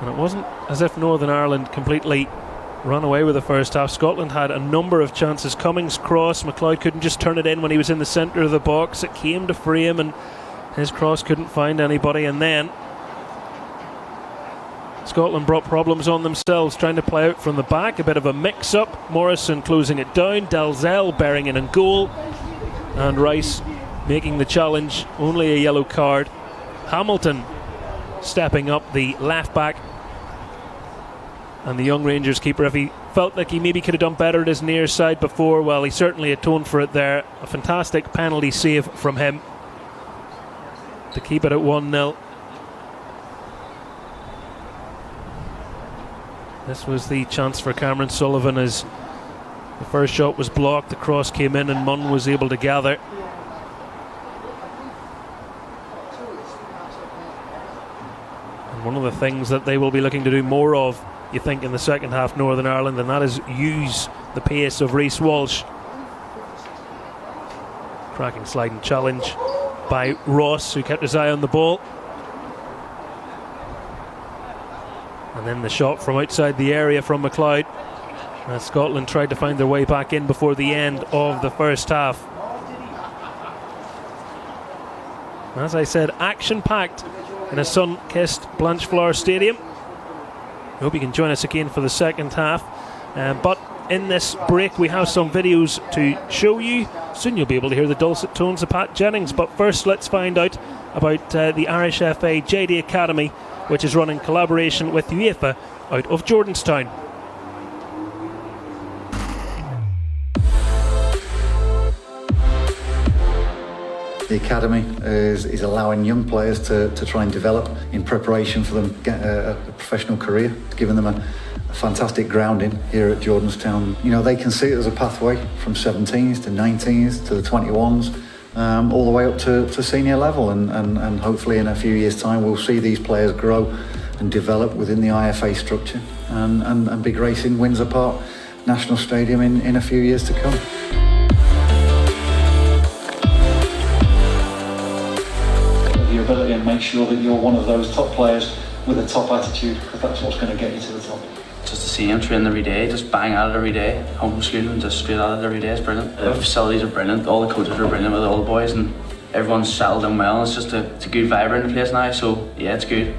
And it wasn't as if Northern Ireland completely ran away with the first half. Scotland had a number of chances. Cummings cross, McLeod couldn't just turn it in when he was in the centre of the box. It came to frame and his cross couldn't find anybody, and then Scotland brought problems on themselves, trying to play out from the back. A bit of a mix-up. Morrison closing it down. Dalzell bearing in goal. And Rice making the challenge. Only a yellow card. Hamilton stepping up, the left-back. And the young Rangers keeper, if he felt like he maybe could have done better at his near side before, well, he certainly atoned for it there. A fantastic penalty save from him to keep it at 1-0. This was the chance for Cameron Sullivan as the first shot was blocked, the cross came in and Munn was able to gather. And one of the things that they will be looking to do more of, you think, in the second half, Northern Ireland, and that is use the pace of Rhys Walsh. Cracking sliding challenge by Ross, who kept his eye on the ball. And then the shot from outside the area from McLeod, as Scotland tried to find their way back in before the end of the first half. As I said, action-packed in a sun-kissed Blanchflower Stadium. I hope you can join us again for the second half. But in this break we have some videos to show you. Soon you'll be able to hear the dulcet tones of Pat Jennings. But first let's find out about the Irish FA JD Academy, which is run in collaboration with UEFA out of Jordanstown. The academy is allowing young players to try and develop in preparation for them get a professional career. It's given them a fantastic grounding here at Jordanstown. You know, they can see it as a pathway from 17s to 19s to the 21s, all the way up to senior level, and hopefully in a few years' time we'll see these players grow and develop within the IFA structure and be gracing Windsor Park National Stadium in a few years to come. The ability and make sure that you're one of those top players with a top attitude, because that's what's going to get you to the top. Just to see him train every day, just bang at it every day, home school and just straight at it every day is brilliant. The facilities are brilliant, all the coaches are brilliant with all the boys, and everyone's settled in well. It's just it's a good vibe around the place now, so yeah, it's good.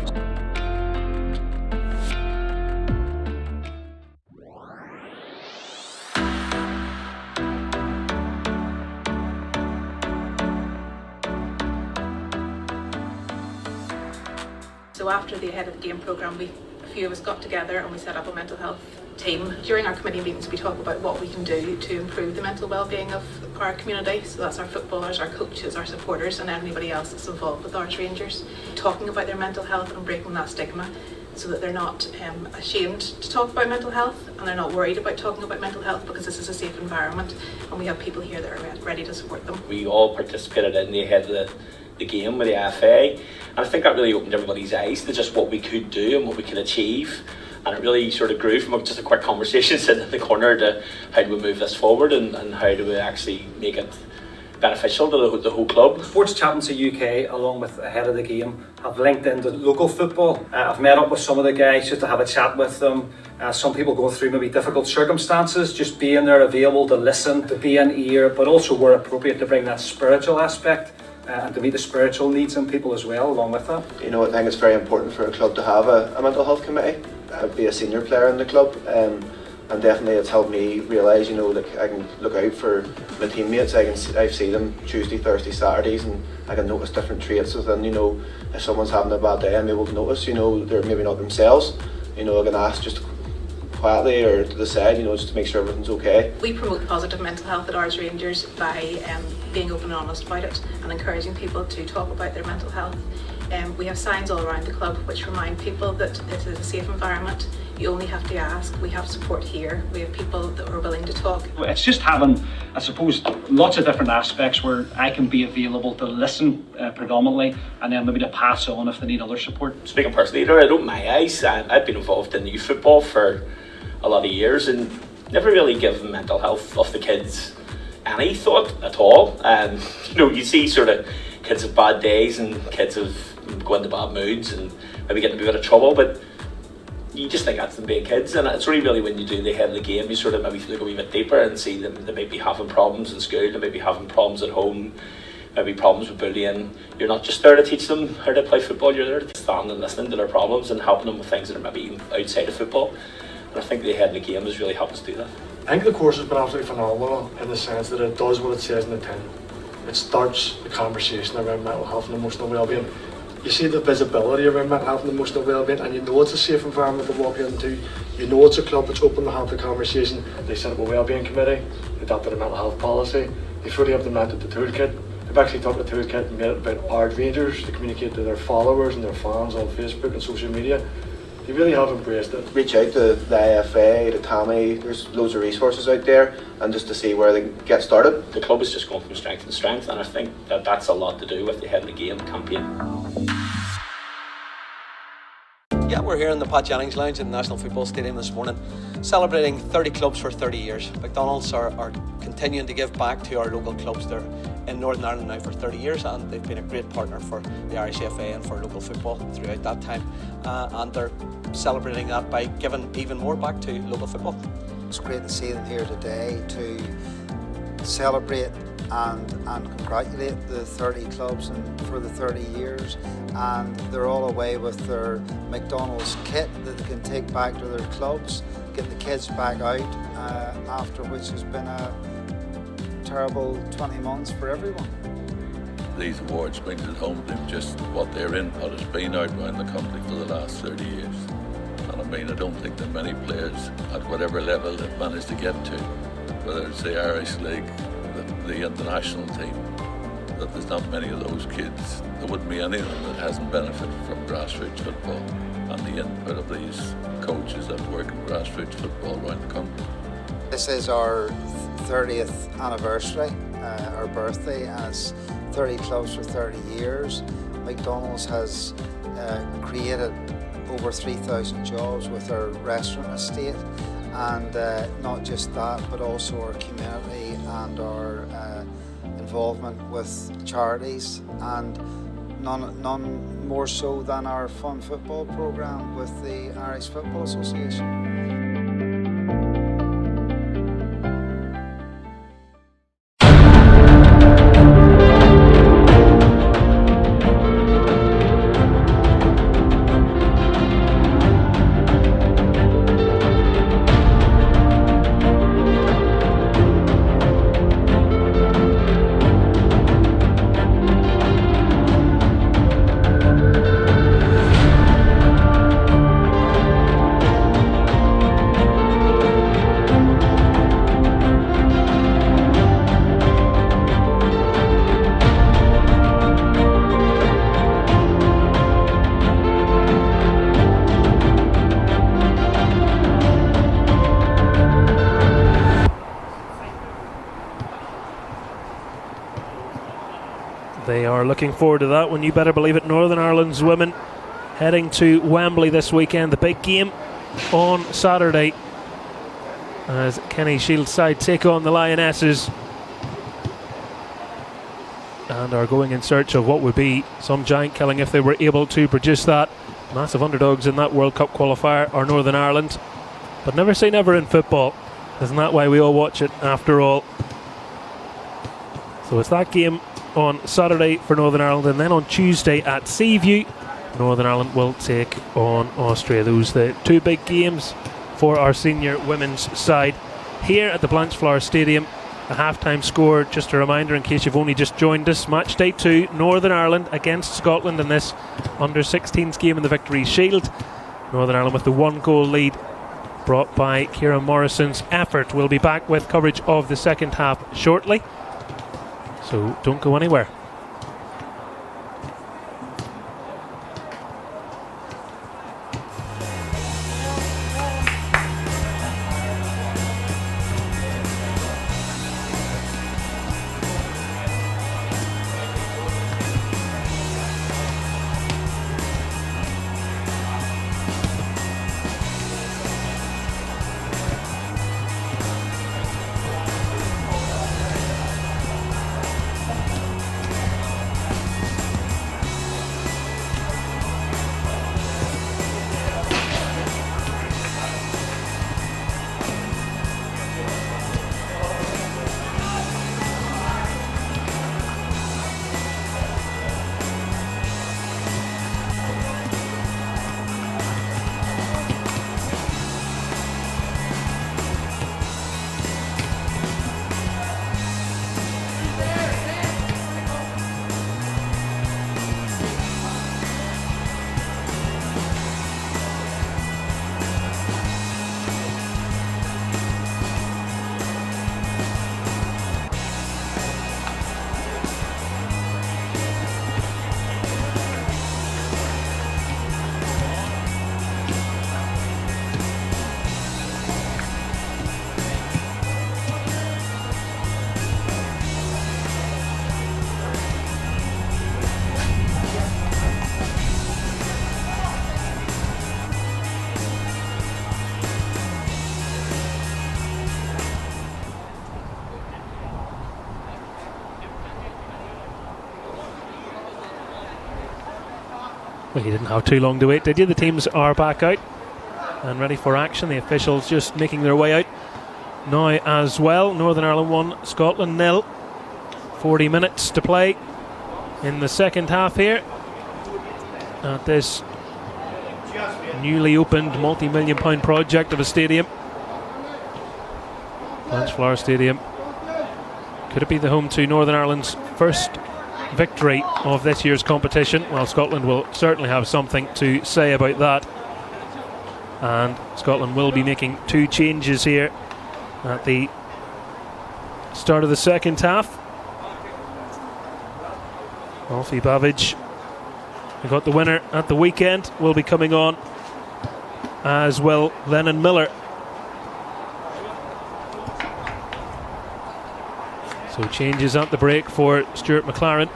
So after the Ahead of the Game programme, a few of us got together and we set up a mental health team. During our committee meetings we talk about what we can do to improve the mental well-being of our community. So that's our footballers, our coaches, our supporters and anybody else that's involved with Arts Rangers. Talking about their mental health and breaking that stigma so that they're not ashamed to talk about mental health and they're not worried about talking about mental health because this is a safe environment and we have people here that are ready to support them. We all participated in the Ahead of the Game with the AFA, and I think that really opened everybody's eyes to just what we could do and what we could achieve, and it really sort of grew from just a quick conversation sitting in the corner to how do we move this forward and how do we actually make it beneficial to the whole club. Sports Chaplaincy UK, along with Ahead of the Game, have linked into local football. I've met up with some of the guys just to have a chat with them. Some people go through maybe difficult circumstances, just being there available to listen, to be an ear, but also where appropriate to bring that spiritual aspect and to meet the spiritual needs in people as well along with that. You know, I think it's very important for a club to have a mental health committee. I'd be a senior player in the club and definitely it's helped me realise, you know, like I can look out for my teammates. I see them Tuesday, Thursday, Saturdays and I can notice different traits within, you know, if someone's having a bad day I'm able to notice, you know, they're maybe not themselves. You know, I can ask just quietly or to the side, you know, just to make sure everything's okay. We promote positive mental health at Arts Rangers by being open and honest about it and encouraging people to talk about their mental health. We have signs all around the club which remind people that this is a safe environment. You only have to ask. We have support here. We have people that are willing to talk. It's just having, I suppose, lots of different aspects where I can be available to listen predominantly and then maybe to pass on if they need other support. Speaking personally, I opened my eyes. I've been involved in youth football for a lot of years and never really given mental health of the kids any thought at all. You know, you see sort of kids have bad days and kids have go into bad moods and maybe get in a bit of trouble, but you just think that's them being kids, and it's really when you do the Head of the Game you sort of maybe look a wee bit deeper and see them they may be having problems in school, they may be having problems at home, maybe problems with bullying. You're not just there to teach them how to play football, you're there to stand and listening to their problems and helping them with things that are maybe outside of football, and I think the Head of the Game has really helped us do that. I think the course has been absolutely phenomenal in the sense that it does what it says in the tin. It starts the conversation around mental health and emotional well-being. You see the visibility around mental health and emotional well-being and you know it's a safe environment to walk into. You know it's a club that's open to have the conversation. They set up a wellbeing committee, they adopted a mental health policy, they fully implemented the toolkit. They've actually took the toolkit and made it about Arts Rangers to communicate to their followers and their fans on Facebook and social media. They really have embraced it. Reach out to the IFA, to Tammy, there's loads of resources out there and just to see where they can get started. The club is just going from strength to strength and I think that that's a lot to do with the Head of the Game campaign. Yeah, we're here in the Pat Jennings Lounge in the National Football Stadium this morning, celebrating 30 clubs for 30 years. McDonald's are continuing to give back to our local clubs. They're in Northern Ireland now for 30 years and they've been a great partner for the Irish FA and for local football throughout that time. And they're celebrating that by giving even more back to local football. It's great to see them here today to celebrate and congratulate the 30 clubs and for the 30 years, and they're all away with their McDonald's kit that they can take back to their clubs, get the kids back out after which has been a terrible 20 months for everyone. These awards bring it home to just what they're in, what has been out around the country for the last 30 years. And I mean, I don't think that many players at whatever level have managed to get to, whether it's the Irish League, the international team, that there's not many of those kids. There wouldn't be any of them that hasn't benefited from grassroots football and the input of these coaches that work in grassroots football around the country. This is our 30th anniversary, our birthday, as 30 clubs for 30 years. McDonald's has created over 3,000 jobs with our restaurant estate, and not just that, but also our community and our involvement with charities, and none more so than our fun football programme with the Irish Football Association. They are looking forward to that one, you better believe it. Northern Ireland's women heading to Wembley this weekend. The big game on Saturday as Kenny Shields' side take on the Lionesses and are going in search of what would be some giant killing if they were able to produce that. Massive underdogs in that World Cup qualifier are Northern Ireland, but never say never in football. Isn't that why we all watch it after all? So it's that game on Saturday for Northern Ireland, and then on Tuesday at Seaview, Northern Ireland will take on Austria. Those are the two big games for our senior women's side here at the Blanchflower Stadium. A half-time score, just a reminder in case you've only just joined us. Match day 2, Northern Ireland against Scotland in this under-16s game in the Victory Shield. Northern Ireland with the 1-goal lead brought by Kieran Morrison's effort. We'll be back with coverage of the second half shortly, so don't go anywhere. Well, you didn't have too long to wait, did you? The teams are back out and ready for action. The officials just making their way out now as well. Northern Ireland 1, Scotland 0. 40 minutes to play in the second half here at this newly opened multi-million-pound project of a stadium. Blanchflower Stadium. Could it be the home to Northern Ireland's first victory of this year's competition? Well, Scotland will certainly have something to say about that, and Scotland will be making 2 changes here at the start of the second half. Alfie Babbage, who got the winner at the weekend, will be coming on, as will Lennon Miller. So changes at the break for Stuart McLaren,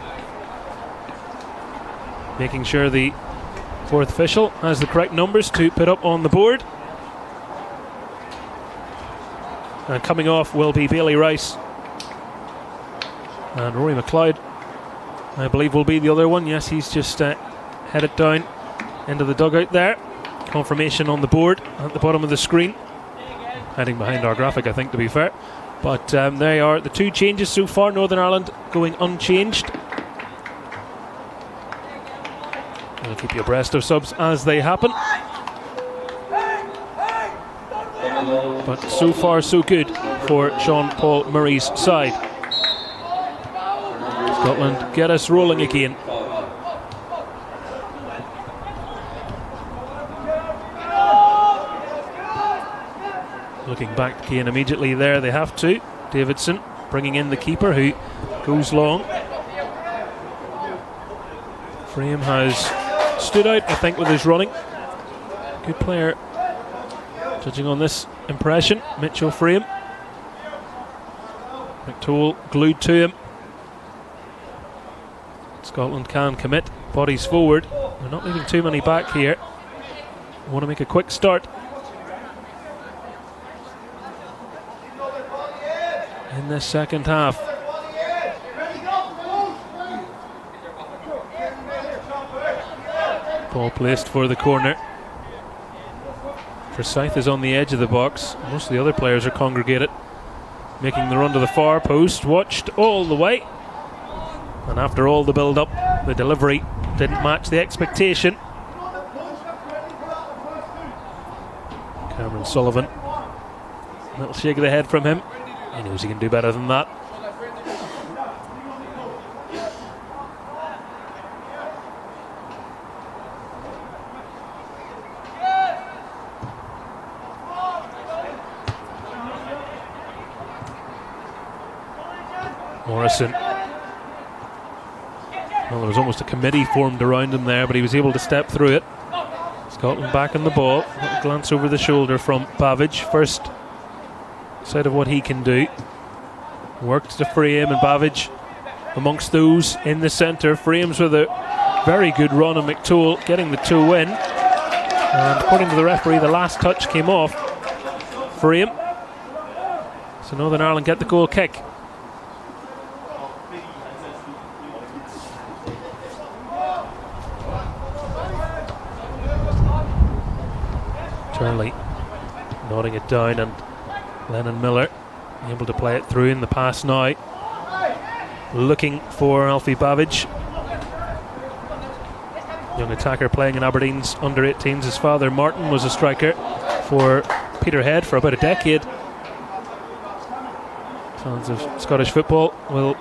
making sure the fourth official has the correct numbers to put up on the board. And coming off will be Bailey Rice, and Rory McLeod, I believe, will be the other one. Yes, he's just headed down into the dugout there. Confirmation on the board at the bottom of the screen, hiding behind our graphic, I think, to be fair. But they are the 2 changes so far. Northern Ireland going unchanged. We'll keep you abreast of subs as they happen. But so far so good for Sean Paul Murray's side. Scotland get us rolling again. Looking back to Keane immediately there, they have to. Davidson bringing in the keeper, who goes long. Frame has stood out, I think, with his running. Good player, judging on this impression. Mitchell Frame. McToole glued to him. Scotland can commit, bodies forward. They're not leaving too many back here. Want to make a quick start in this second half. Ball placed for the corner. Forsyth is on the edge of the box. Most of the other players are congregated, making the run to the far post. Watched all the way, and after all the build-up, the delivery didn't match the expectation. Cameron Sullivan, a little shake of the head from him. He knows he can do better than that. Morrison. Well, there was almost a committee formed around him there, but he was able to step through it. Scotland back on the ball. A glance over the shoulder from Bavidge. First sight of what he can do. Worked to Frame, and Bavidge amongst those in the centre. Frames with a very good run, and McToole getting the toe in. And according to the referee, the last touch came off Frame. So Northern Ireland get the goal kick. Charlie nodding it down, and Lennon Miller able to play it through in the pass now. Looking for Alfie Bavidge. Young attacker playing in Aberdeen's under-18s. His father Martin was a striker for Peterhead for about a decade. Fans of Scottish football will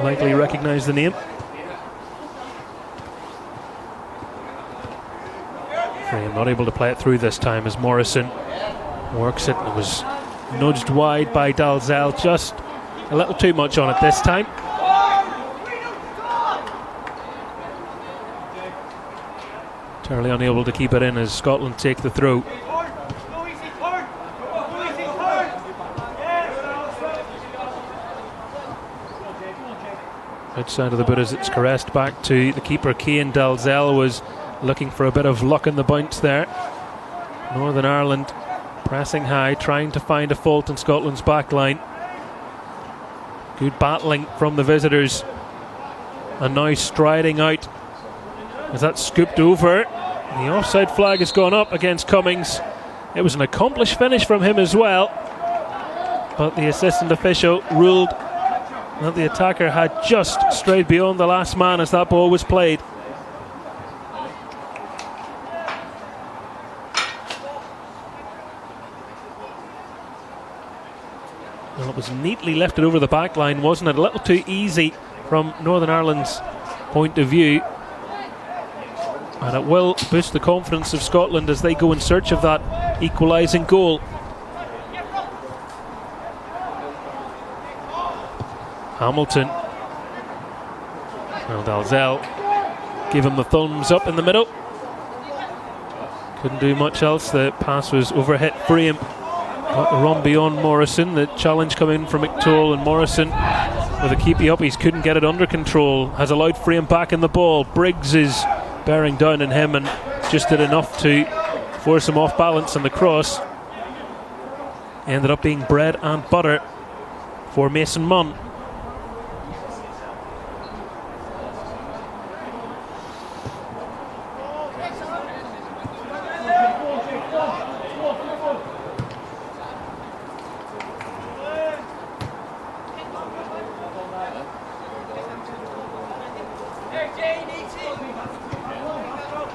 likely recognise the name. Frame not able to play it through this time as Morrison works it. It was nudged wide by Dalzell, just a little too much on it this time. Turley unable to keep it in as Scotland take the throw. Outside of the boot as it's caressed back to the keeper Cian Dalzell. Was looking for a bit of luck in the bounce there. Northern Ireland pressing high, trying to find a fault in Scotland's back line. Good battling from the visitors, and now striding out as that's scooped over. The offside flag has gone up against Cummings. It was an accomplished finish from him as well, but the assistant official ruled that the attacker had just strayed beyond the last man as that ball was played. Well, it was neatly lifted over the back line, wasn't it? A little too easy from Northern Ireland's point of view. And it will boost the confidence of Scotland as they go in search of that equalising goal. Hamilton. Well, Dalzell gave him the thumbs up in the middle. Couldn't do much else. The pass was overhit Frame. Got the run beyond Morrison. The challenge coming from McToole, and Morrison with a keepy uppies couldn't get it under control. Has allowed Frame back in the ball. Briggs is bearing down on him and just did enough to force him off balance, and the cross ended up being bread and butter for Mason Munn.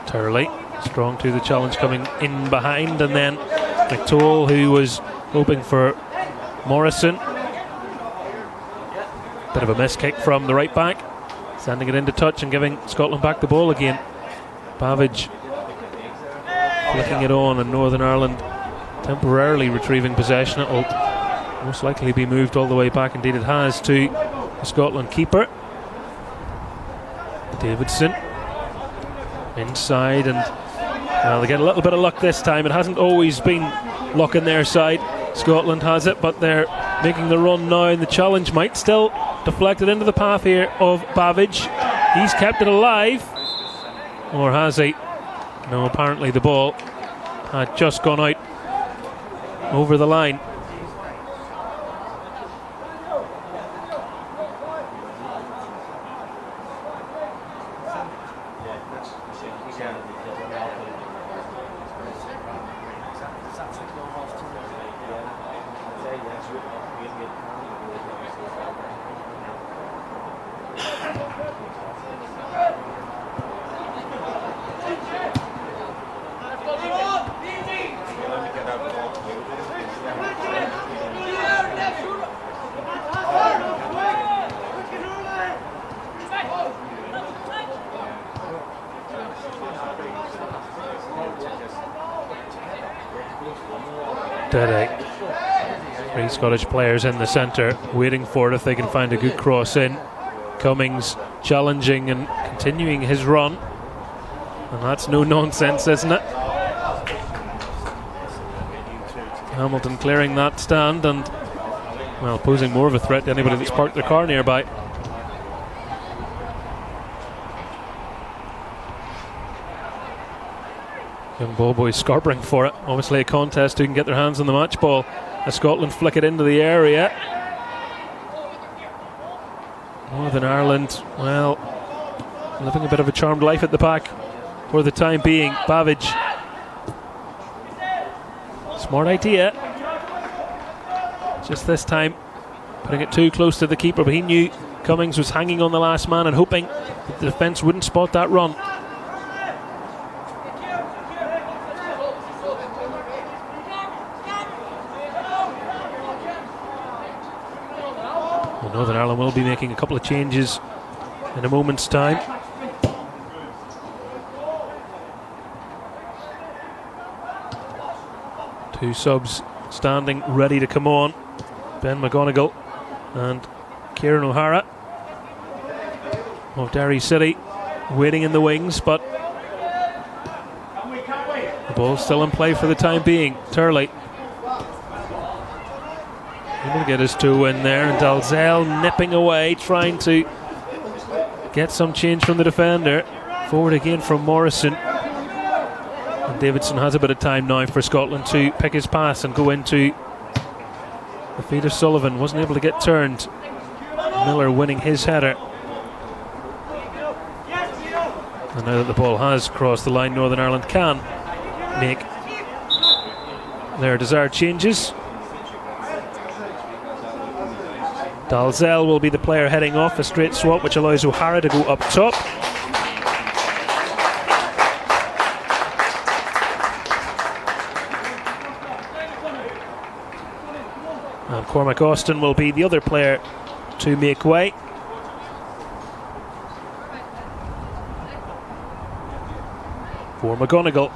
Turley strong to the challenge coming in behind, and then McToole, who was hoping for Morrison. Bit of a miss kick from the right back, sending it into touch and giving Scotland back the ball again. Bavidge flicking it on, and Northern Ireland temporarily retrieving possession. It will most likely be moved all the way back, indeed it has, to the Scotland keeper Davidson. Inside, and well, they get a little bit of luck this time. It hasn't always been luck in their side. Scotland has it, but they're making the run now, and the challenge might still deflect it into the path here of Bavidge. He's kept it alive. Or has he? No, apparently the ball had just gone out over the line. Three Scottish players in the centre waiting for it if they can find a good cross in. Cummings challenging and continuing his run, and that's no nonsense, isn't it? Hamilton clearing that stand and, well, posing more of a threat to anybody that's parked their car nearby. Young ball boys scarpering for it. Obviously a contest who can get their hands on the match ball as Scotland flick it into the area. Northern Ireland, well, living a bit of a charmed life at the back for the time being. Babbage. Smart idea. Just this time putting it too close to the keeper, but he knew Cummings was hanging on the last man and hoping that the defence wouldn't spot that run. Northern Ireland will be making a couple of changes in a moment's time. Two subs standing ready to come on. Ben McGonigal and Kieran O'Hara of Derry City waiting in the wings, but the ball's still in play for the time being. Turley able to get his two in there, and Dalzell nipping away, trying to get some change from the defender. Forward again from Morrison. And Davidson has a bit of time now for Scotland to pick his pass and go into the feet of Sullivan. Wasn't able to get turned. Miller winning his header. And now that the ball has crossed the line, Northern Ireland can make their desired changes. Dalzell will be the player heading off, a straight swap which allows O'Hara to go up top. And Cormac Austin will be the other player to make way. For McGonigal.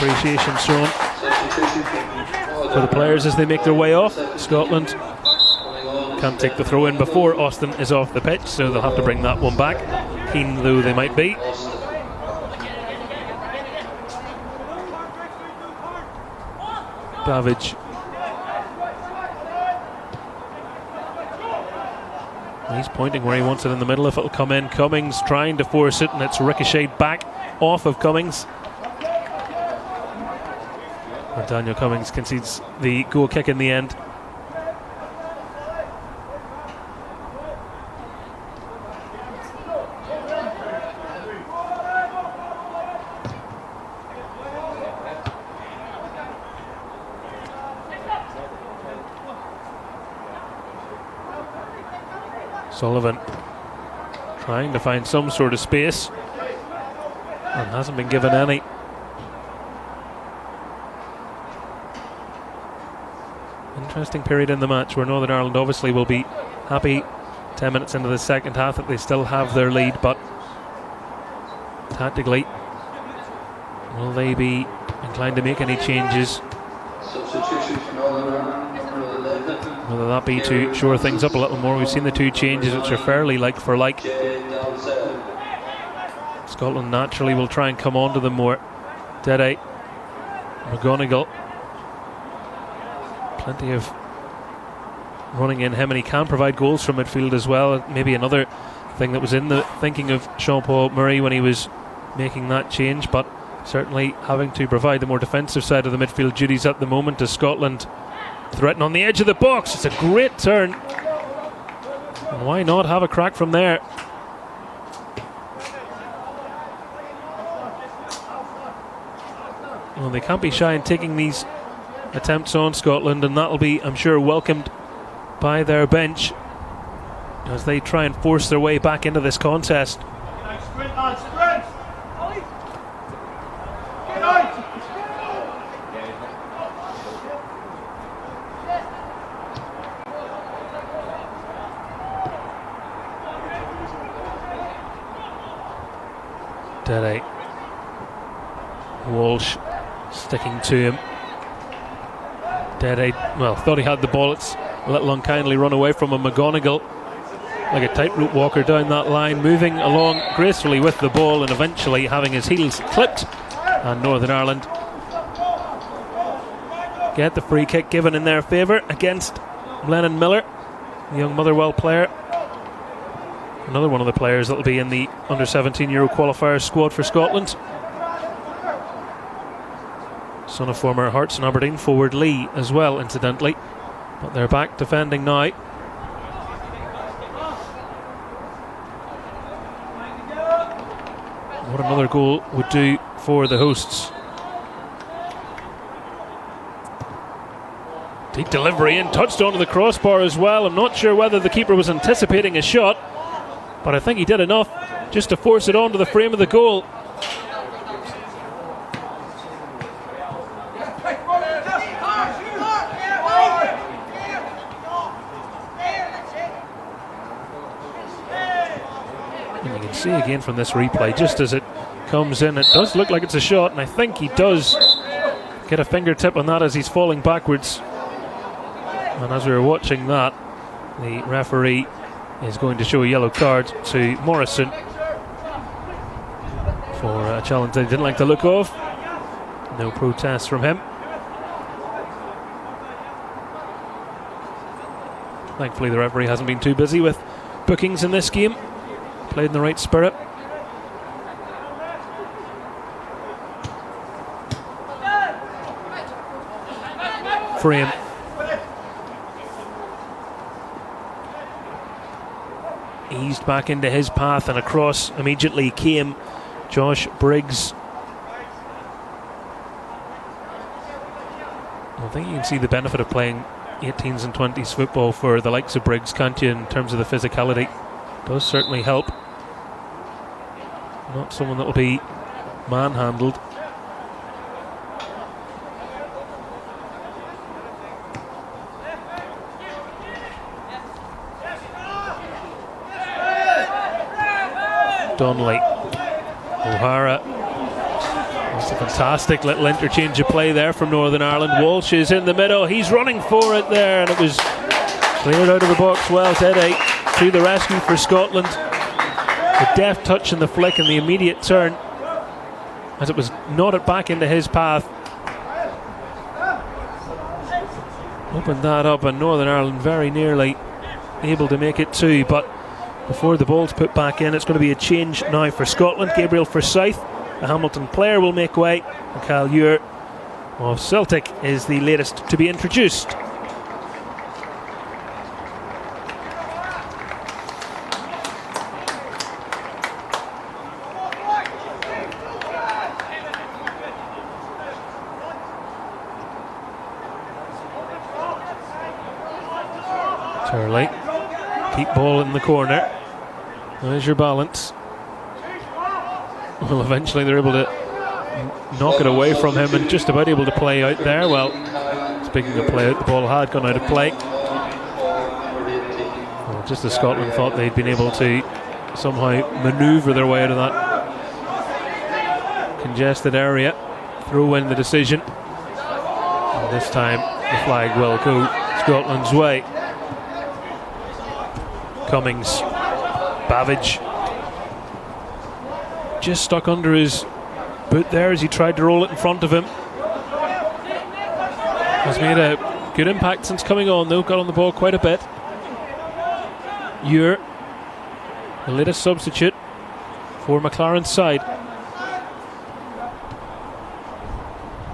Appreciation shown for the players as they make their way off. Scotland can't take the throw in before Austin is off the pitch, so they'll have to bring that one back, keen though they might be. Davidge. He's pointing where he wants it in the middle if it'll come in. Cummings trying to force it, and it's ricocheted back off of Cummings. And Daniel Cummings concedes the goal kick in the end. Sullivan trying to find some sort of space and hasn't been given any. Interesting period in the match where Northern Ireland obviously will be happy 10 minutes into the second half that they still have their lead, but tactically, will they be inclined to make any changes? Whether that be to shore things up a little more. We've seen the two changes which are fairly like for like. Scotland naturally will try and come on to them more. Dede, McGonigal, plenty of running in him, and he can provide goals from midfield as well. Maybe another thing that was in the thinking of Jean-Paul Murray when he was making that change, but certainly having to provide the more defensive side of the midfield duties at the moment as Scotland threaten on the edge of the box. It's a great turn, and why not have a crack from there? Well, they can't be shy in taking these attempts on Scotland, and that'll be, I'm sure, welcomed by their bench as they try and force their way back into this contest. Dede, Walsh sticking to him. Dede, well, thought he had the ball. It's a little unkindly run away from him. McGonigal, like a tightrope walker down that line, moving along gracefully with the ball and eventually having his heels clipped. And Northern Ireland get the free kick given in their favour against Lennon Miller, the young Motherwell player. Another one of the players that will be in the under-17 Euro qualifier squad for Scotland. Son of former Hearts and Aberdeen forward Lee as well, incidentally. But they're back defending now. What another goal would do for the hosts. Deep delivery in, touched onto the crossbar as well. I'm not sure whether the keeper was anticipating a shot, but I think he did enough just to force it onto the frame of the goal. And you can see again from this replay, just as it comes in, it does look like it's a shot, and I think he does get a fingertip on that as he's falling backwards. And as we were watching that, the referee is going to show a yellow card to Morrison for a challenge they didn't like the look of. No protest from him. Thankfully the referee hasn't been too busy with bookings in this game. Played in the right spirit. Frame. Eased back into his path, and across immediately came Josh Briggs. I think you can see the benefit of playing 18s and 20s football for the likes of Briggs, can't you, in terms of the physicality? Does certainly help. Not someone that will be manhandled. Donnelly, O'Hara. It's a fantastic little interchange of play there from Northern Ireland. Walsh is in the middle, he's running for it there, and it was cleared out of the box well. Dede to the rescue for Scotland. The deft touch in the flick and the immediate turn as it was nodded back into his path. Opened that up, and Northern Ireland very nearly able to make it too, but before the ball's put back in, it's going to be a change now for Scotland. Gabriel Forsyth, the Hamilton player, will make way, and Kyle Ure of Celtic is the latest to be introduced. Turley, keep ball in the corner. There's your balance. Well, eventually they're able to knock it away from him and just about able to play out there. Well, speaking of play out, the ball had gone out of play. Well, just as Scotland thought they'd been able to somehow manoeuvre their way out of that congested area, throw in the decision. And this time the flag will go Scotland's way. Cummings, Babbage, just stuck under his boot there as he tried to roll it in front of him. Has made a good impact since coming on though, got on the ball quite a bit. Ure, the latest substitute for McLaren's side.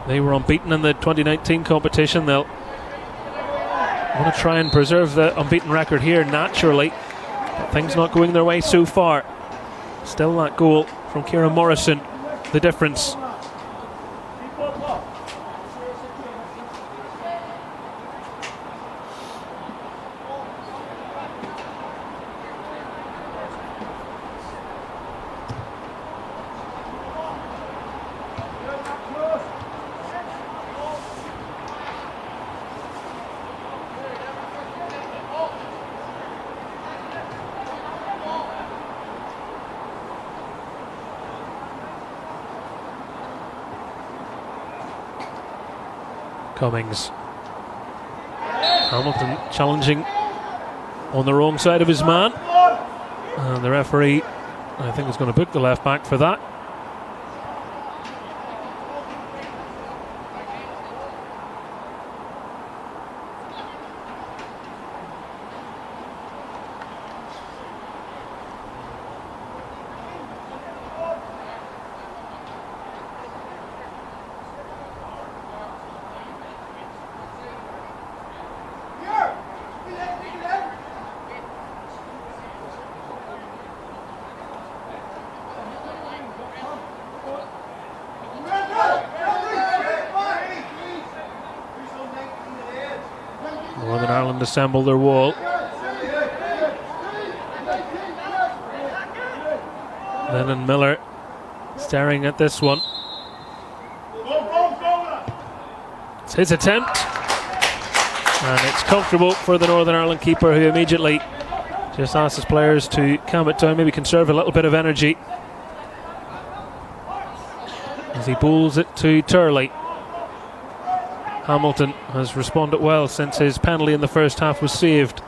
They were unbeaten in the 2019 competition. They'll want to try and preserve the unbeaten record here naturally, but things not going their way so far. Still that goal from Kieran Morrison, the difference. Cummings. Hamilton challenging on the wrong side of his man, and the referee, I think, is going to book the left back for that. Northern Ireland assemble their wall. Lennon Miller staring at this one. It's his attempt, and it's comfortable for the Northern Ireland keeper, who immediately just asks his players to calm it down, maybe conserve a little bit of energy as he bowls it to Turley. Hamilton has responded well since his penalty in the first half was saved.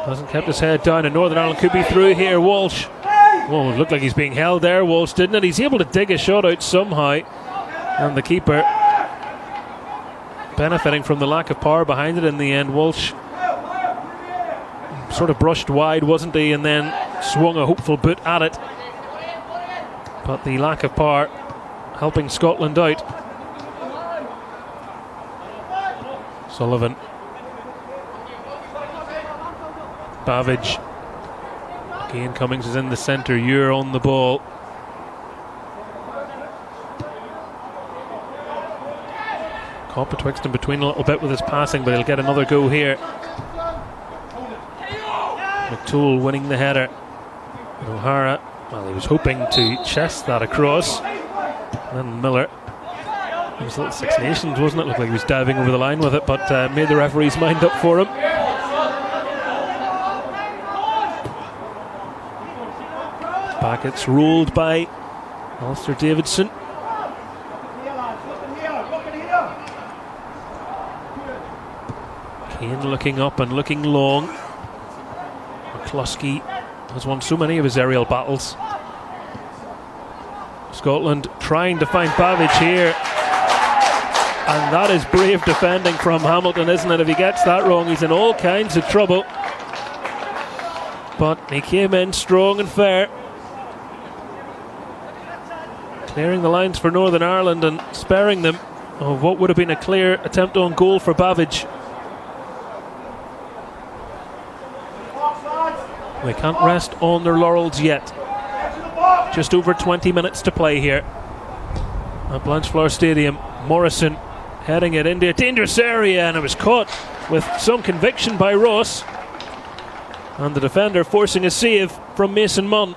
Hasn't kept his head down, and Northern Ireland could be through here. Walsh. Well, it looked like he's being held there, Walsh, didn't it? He's able to dig a shot out somehow, and the keeper benefiting from the lack of power behind it in the end. Walsh sort of brushed wide, wasn't he, and then swung a hopeful boot at it. But the lack of power helping Scotland out. Sullivan. Bavidge. Again, Cummings is in the centre. Ure on the ball. Caught betwixt and between a little bit with his passing, but he'll get another go here. McToole winning the header. And O'Hara, well, he was hoping to chest that across. And then Miller. It was a little Six Nations, wasn't it? Looked like he was diving over the line with it, but made the referee's mind up for him. Back it's rolled by Alistair Davidson. Kane looking up and looking long. McCluskey has won so many of his aerial battles. Scotland trying to find Bavidge here. And that is brave defending from Hamilton, isn't it? If he gets that wrong, he's in all kinds of trouble. But he came in strong and fair, clearing the lines for Northern Ireland and sparing them of what would have been a clear attempt on goal for Bavidge. They can't rest on their laurels yet. Just over 20 minutes to play here at Blanchflower Stadium. Morrison heading it into a dangerous area, and it was caught with some conviction by Ross, and the defender forcing a save from Mason Munn.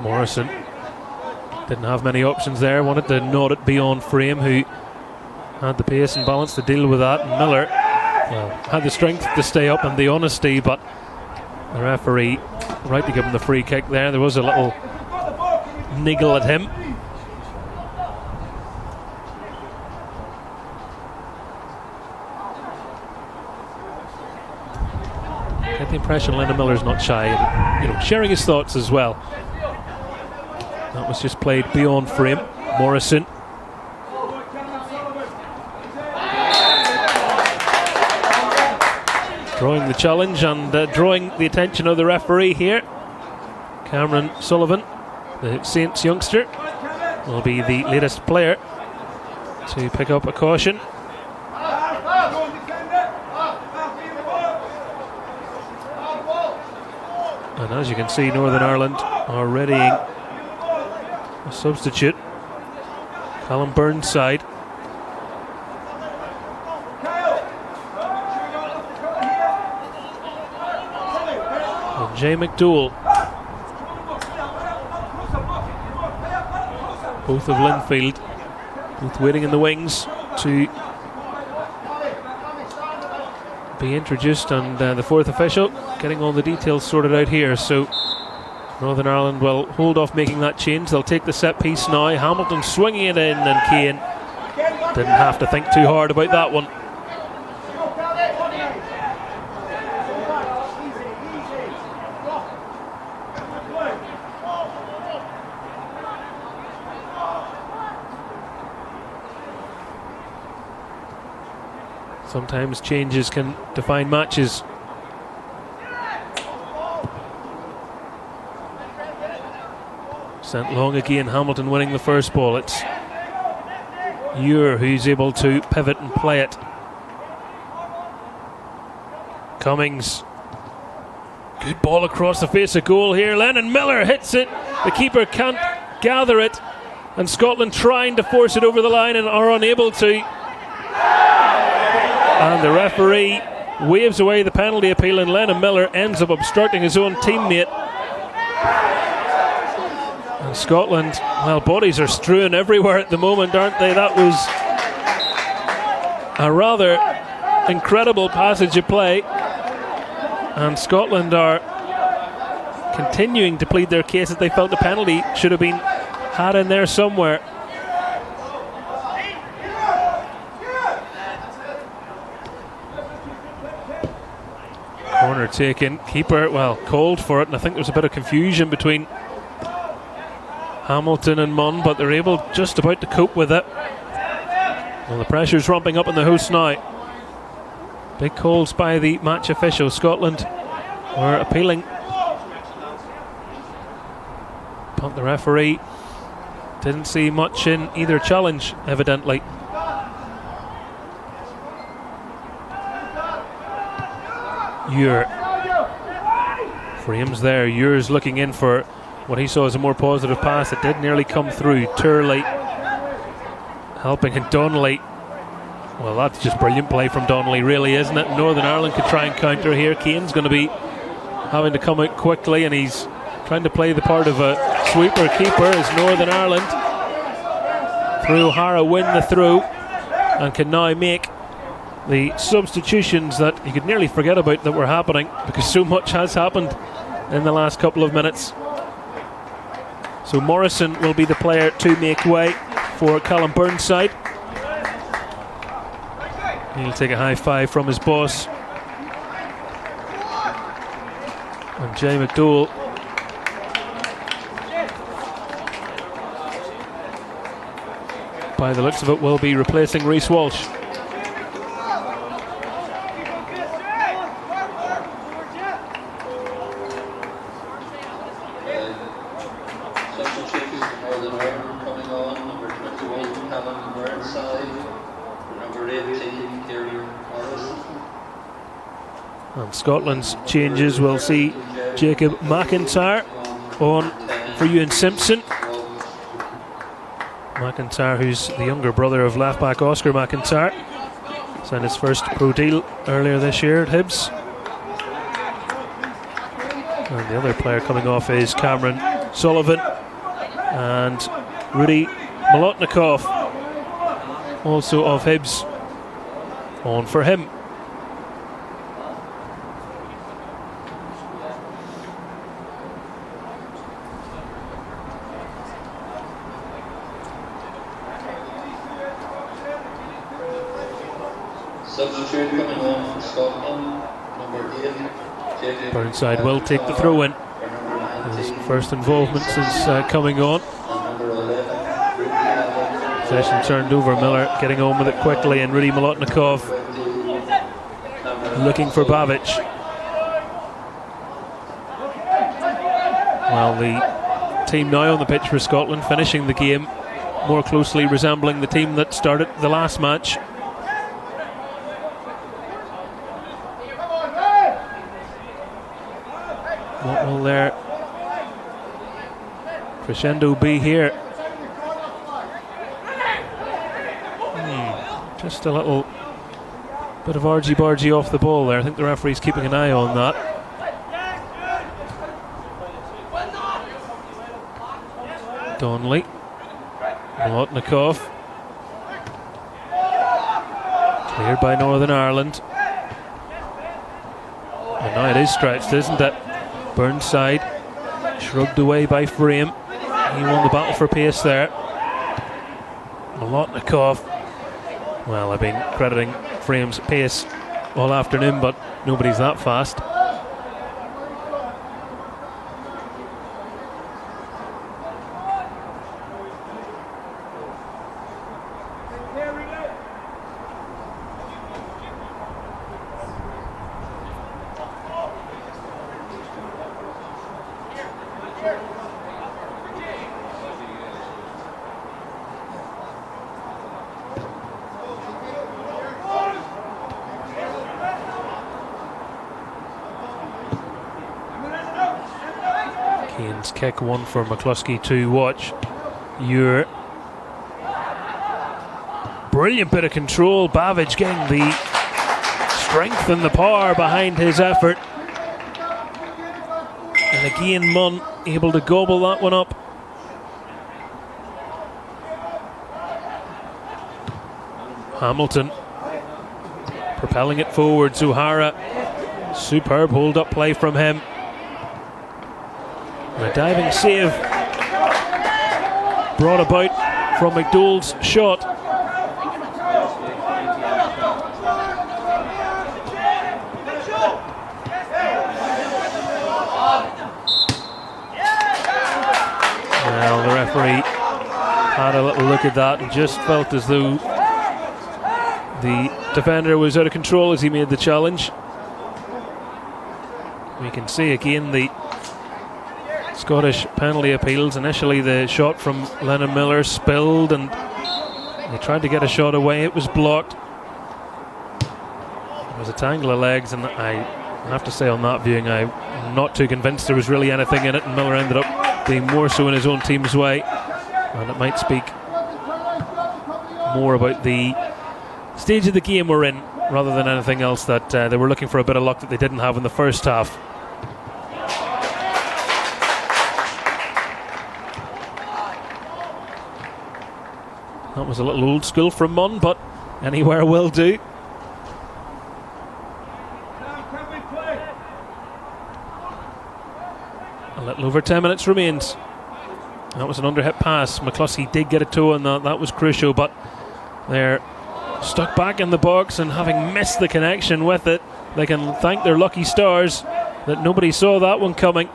Morrison didn't have many options there, wanted to nod it beyond Frame, who had the pace and balance to deal with that. And Miller, well, had the strength to stay up and the honesty, but The referee right to give him the free kick there. There was a little niggle at him. Get the impression Lennon Miller's not shy, and, sharing his thoughts as well. That was just played beyond frame. Morrison. Drawing the challenge and drawing the attention of the referee here. Cameron Sullivan, the Saints youngster, will be the latest player to pick up a caution. And as you can see, Northern Ireland are readying a substitute. Callum Burnside. And Jay McDowell. Both of Linfield, both waiting in the wings to be introduced, and the fourth official getting all the details sorted out here. So Northern Ireland will hold off making that change. They'll take the set piece now. Hamilton swinging it in, and Kane didn't have to think too hard about that one. Sometimes changes can define matches. Sent long again, Hamilton winning the first ball. It's Ure who's able to pivot and play it. Cummings. Good ball across the face of goal here. Lennon Miller hits it. The keeper can't gather it. And Scotland trying to force it over the line and are unable to. And the referee waves away the penalty appeal, and Lennon Miller ends up obstructing his own teammate. And Scotland, well, bodies are strewn everywhere at the moment, aren't they? That was a rather incredible passage of play. And Scotland are continuing to plead their case that they felt the penalty should have been had in there somewhere. Corner taken, keeper, well, called for it, and I think there was a bit of confusion between Hamilton and Munn, but they're able just about to cope with it. Well, the pressure's ramping up in the hosts now. Big calls by the match official. Scotland were appealing, but the referee didn't see much in either challenge, evidently. Ure frames there. Ure's looking in for what he saw as a more positive pass. It did nearly come through. Turley helping, and Donnelly. Well, that's just brilliant play from Donnelly, really, isn't it? Northern Ireland could try and counter here. Kane's going to be having to come out quickly, and he's trying to play the part of a sweeper keeper as Northern Ireland through O'Hara win the throw and can now make the substitutions that you could nearly forget about that were happening, because so much has happened in the last couple of minutes. So Morrison will be the player to make way for Callum Burnside. He'll take a high five from his boss. And Jay McDowell by the looks of it will be replacing Reece Walsh. And Scotland's changes will see Jacob McIntyre on for Ewan Simpson. McIntyre, who's the younger brother of left-back Oscar McIntyre, signed his first pro deal earlier this year at Hibs. And the other player coming off is Cameron Sullivan, and Rudy Molotnikov, also of Hibs, on for him. Burnside will take the throw in. His first involvement since coming on. Possession turned over. Miller getting on with it quickly, and Rudy Molotnikov looking for Babic. Well, the team now on the pitch for Scotland, finishing the game more closely resembling the team that started the last match. What will their crescendo be here? Just a little bit of argy-bargy off the ball there. I think the referee's keeping an eye on that. Donnelly, Molotnikov, cleared by Northern Ireland, and now it is stretched, isn't it? Burnside shrugged away by Frame. He won the battle for pace there. Molotnikov, well, I've been crediting Frame's pace all afternoon, but nobody's that fast. Kane's kick, one for McCluskey to watch. Ure. Brilliant bit of control. Babic getting the strength and the power behind his effort. And again, Munn able to gobble that one up. Hamilton propelling it forwards. O'Hara, superb hold-up play from him. And a diving save brought about from McDowell's shot. Well, the referee had a little look at that and just felt as though the defender was out of control as he made the challenge. We can see again the Scottish penalty appeals. Initially the shot from Lennon Miller spilled and they tried to get a shot away. It was blocked. It was a tangle of legs, and I have to say on that viewing I'm not too convinced there was really anything in it, and Miller ended up being more so in his own team's way, and it might speak more about the stage of the game we're in rather than anything else, that they were looking for a bit of luck that they didn't have in the first half. That was a little old school from Munn, but anywhere will do. A little over 10 minutes remains. That was an underhit pass. McCluskey did get a toe on that. That was crucial, but they're stuck back in the box, and having missed the connection with it, they can thank their lucky stars that nobody saw that one coming.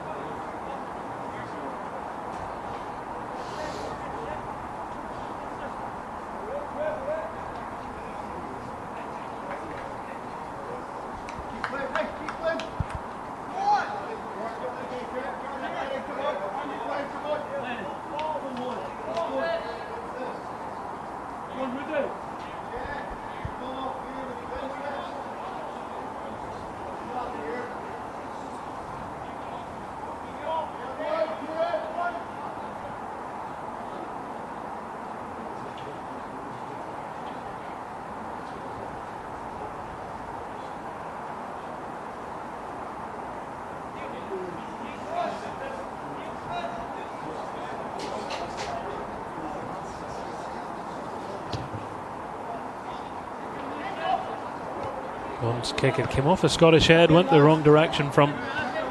One's kick, it came off a Scottish head, went the wrong direction from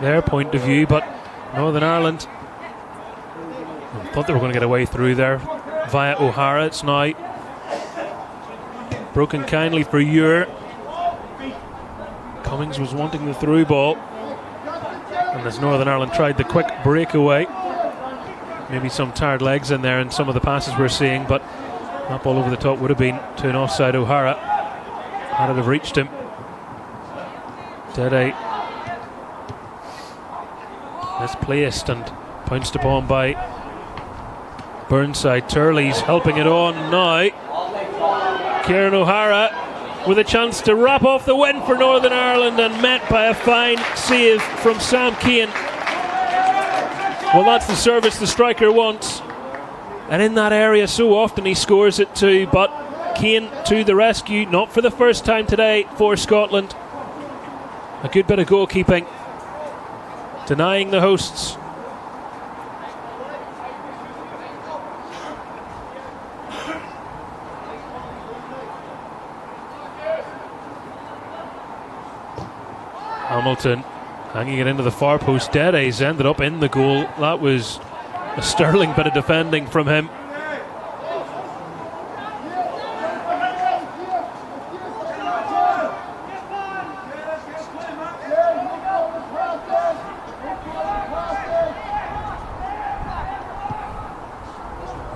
their point of view, but Northern Ireland thought they were going to get away through there via O'Hara. It's now broken kindly for Ure. Cummings was wanting the through ball, and as Northern Ireland tried the quick breakaway, maybe some tired legs in there in some of the passes we're seeing, but that ball over the top would have been to an offside O'Hara had it have reached him. Dede misplaced and pounced upon by Burnside. Turley's helping it on now. Kieran O'Hara with a chance to wrap off the win for Northern Ireland, and met by a fine save from Sam Keane. Well, that's the service the striker wants, and in that area so often he scores it too, but Keane to the rescue, not for the first time today for Scotland. A good bit of goalkeeping, denying the hosts. Hamilton hanging it into the far post. Dede's ended up in the goal. That was a sterling bit of defending from him.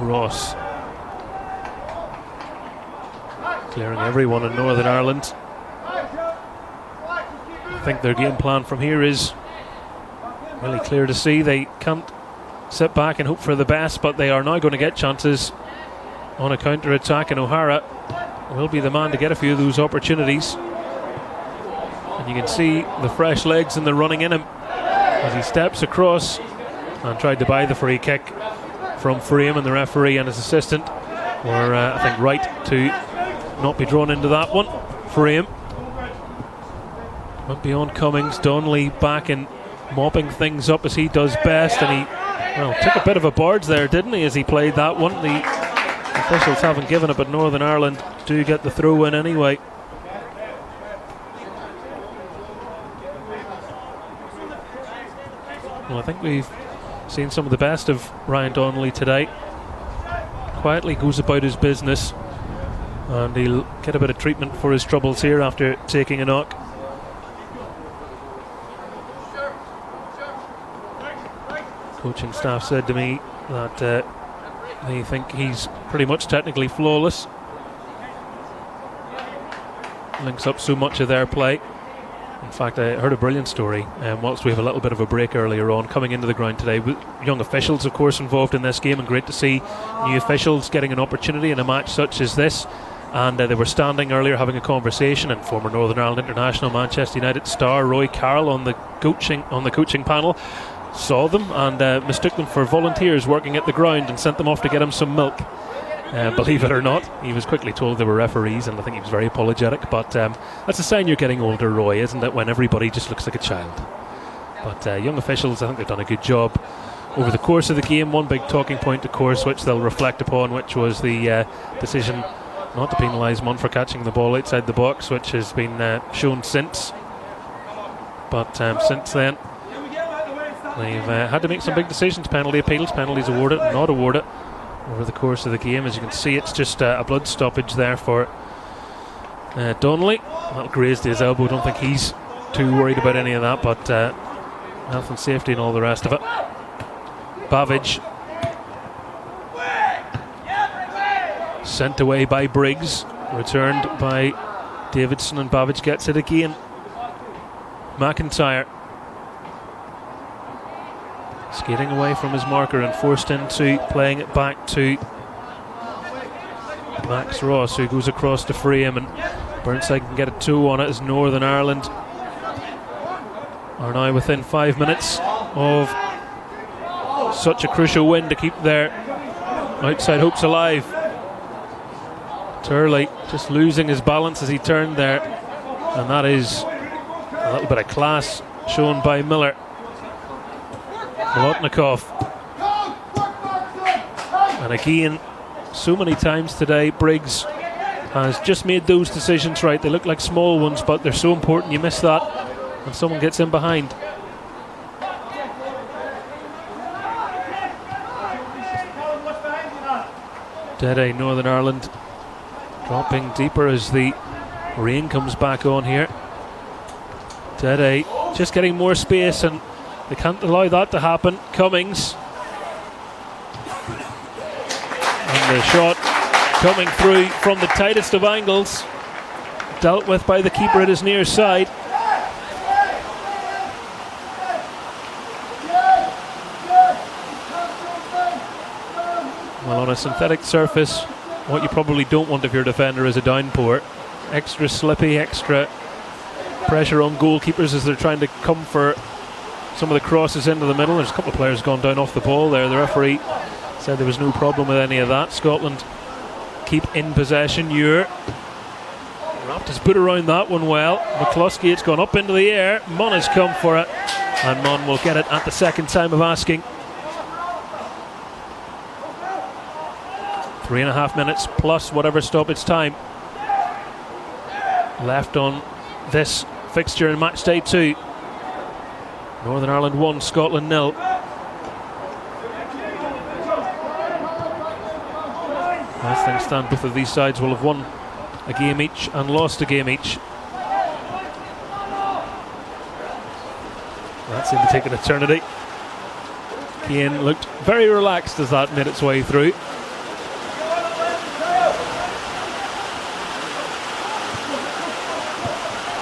Ross clearing everyone in Northern Ireland. I think their game plan from here is really clear to see. They can't sit back and hope for the best, but they are now going to get chances on a counter-attack, and O'Hara will be the man to get a few of those opportunities. And you can see the fresh legs and the running in him as he steps across and tried to buy the free kick from Frame, and the referee and his assistant were, I think, right to not be drawn into that one. Frame. But beyond Cummings, Donnelly back and mopping things up as he does best, and he took a bit of a barge there, didn't he, as he played that one. The officials haven't given it, but Northern Ireland do get the throw in anyway. Well, I think we've seen some of the best of Ryan Donnelly today. Quietly goes about his business, and he'll get a bit of treatment for his troubles here after taking a knock. Coaching staff said to me that they think he's pretty much technically flawless. Links up so much of their play. In fact, I heard a brilliant story whilst we have a little bit of a break earlier on, coming into the ground today with young officials of course involved in this game, and great to see new officials getting an opportunity in a match such as this. And they were standing earlier having a conversation, and former Northern Ireland international, Manchester United star Roy Carroll on the coaching panel saw them and mistook them for volunteers working at the ground and sent them off to get him some milk. Believe it or not, he was quickly told they were referees, and I think he was very apologetic. But that's a sign you're getting older, Roy, isn't it, when everybody just looks like a child? But young officials, I think they've done a good job over the course of the game. One big talking point, of course, which they'll reflect upon, which was the decision not to penalise Munn for catching the ball outside the box, which has been shown since. But since then, they've had to make some big decisions, penalty appeals, penalties awarded and not awarded over the course of the game. As you can see, it's just a blood stoppage there for Donnelly. That grazed his elbow. Don't think he's too worried about any of that, but health and safety and all the rest of it. Bavidge sent away by Briggs, returned by Davidson, and Bavidge gets it again. McIntyre skating away from his marker and forced into playing it back to Max Ross, who goes across to Frame, and Burnside can get a toe on it as Northern Ireland are now within 5 minutes of such a crucial win to keep their outside hopes alive. Turley just losing his balance as he turned there, and that is a little bit of class shown by Miller. Molotnikov, and again, so many times today Briggs has just made those decisions right. They look like small ones, but they're so important. You miss that when someone gets in behind. Dede, Northern Ireland dropping deeper as the rain comes back on here. Dede just getting more space, and they can't allow that to happen. Cummings. And the shot coming through from the tightest of angles, dealt with by the keeper at his near side. Well, on a synthetic surface, what you probably don't want if you're a defender is a downpour. Extra slippy, extra pressure on goalkeepers as they're trying to come for some of the crosses into the middle. There's a couple of players gone down off the ball there. The referee said there was no problem with any of that. Scotland keep in possession. Ure wrapped his boot around that one well. McCluskey, it's gone up into the air. Munn has come for it, and Munn will get it at the second time of asking. 3.5 minutes plus whatever stoppage time left on this fixture in match day 2. Northern Ireland 1, Scotland 0. As things stand, both of these sides will have won a game each and lost a game each. That seemed to take an eternity. Keane looked very relaxed as that made its way through.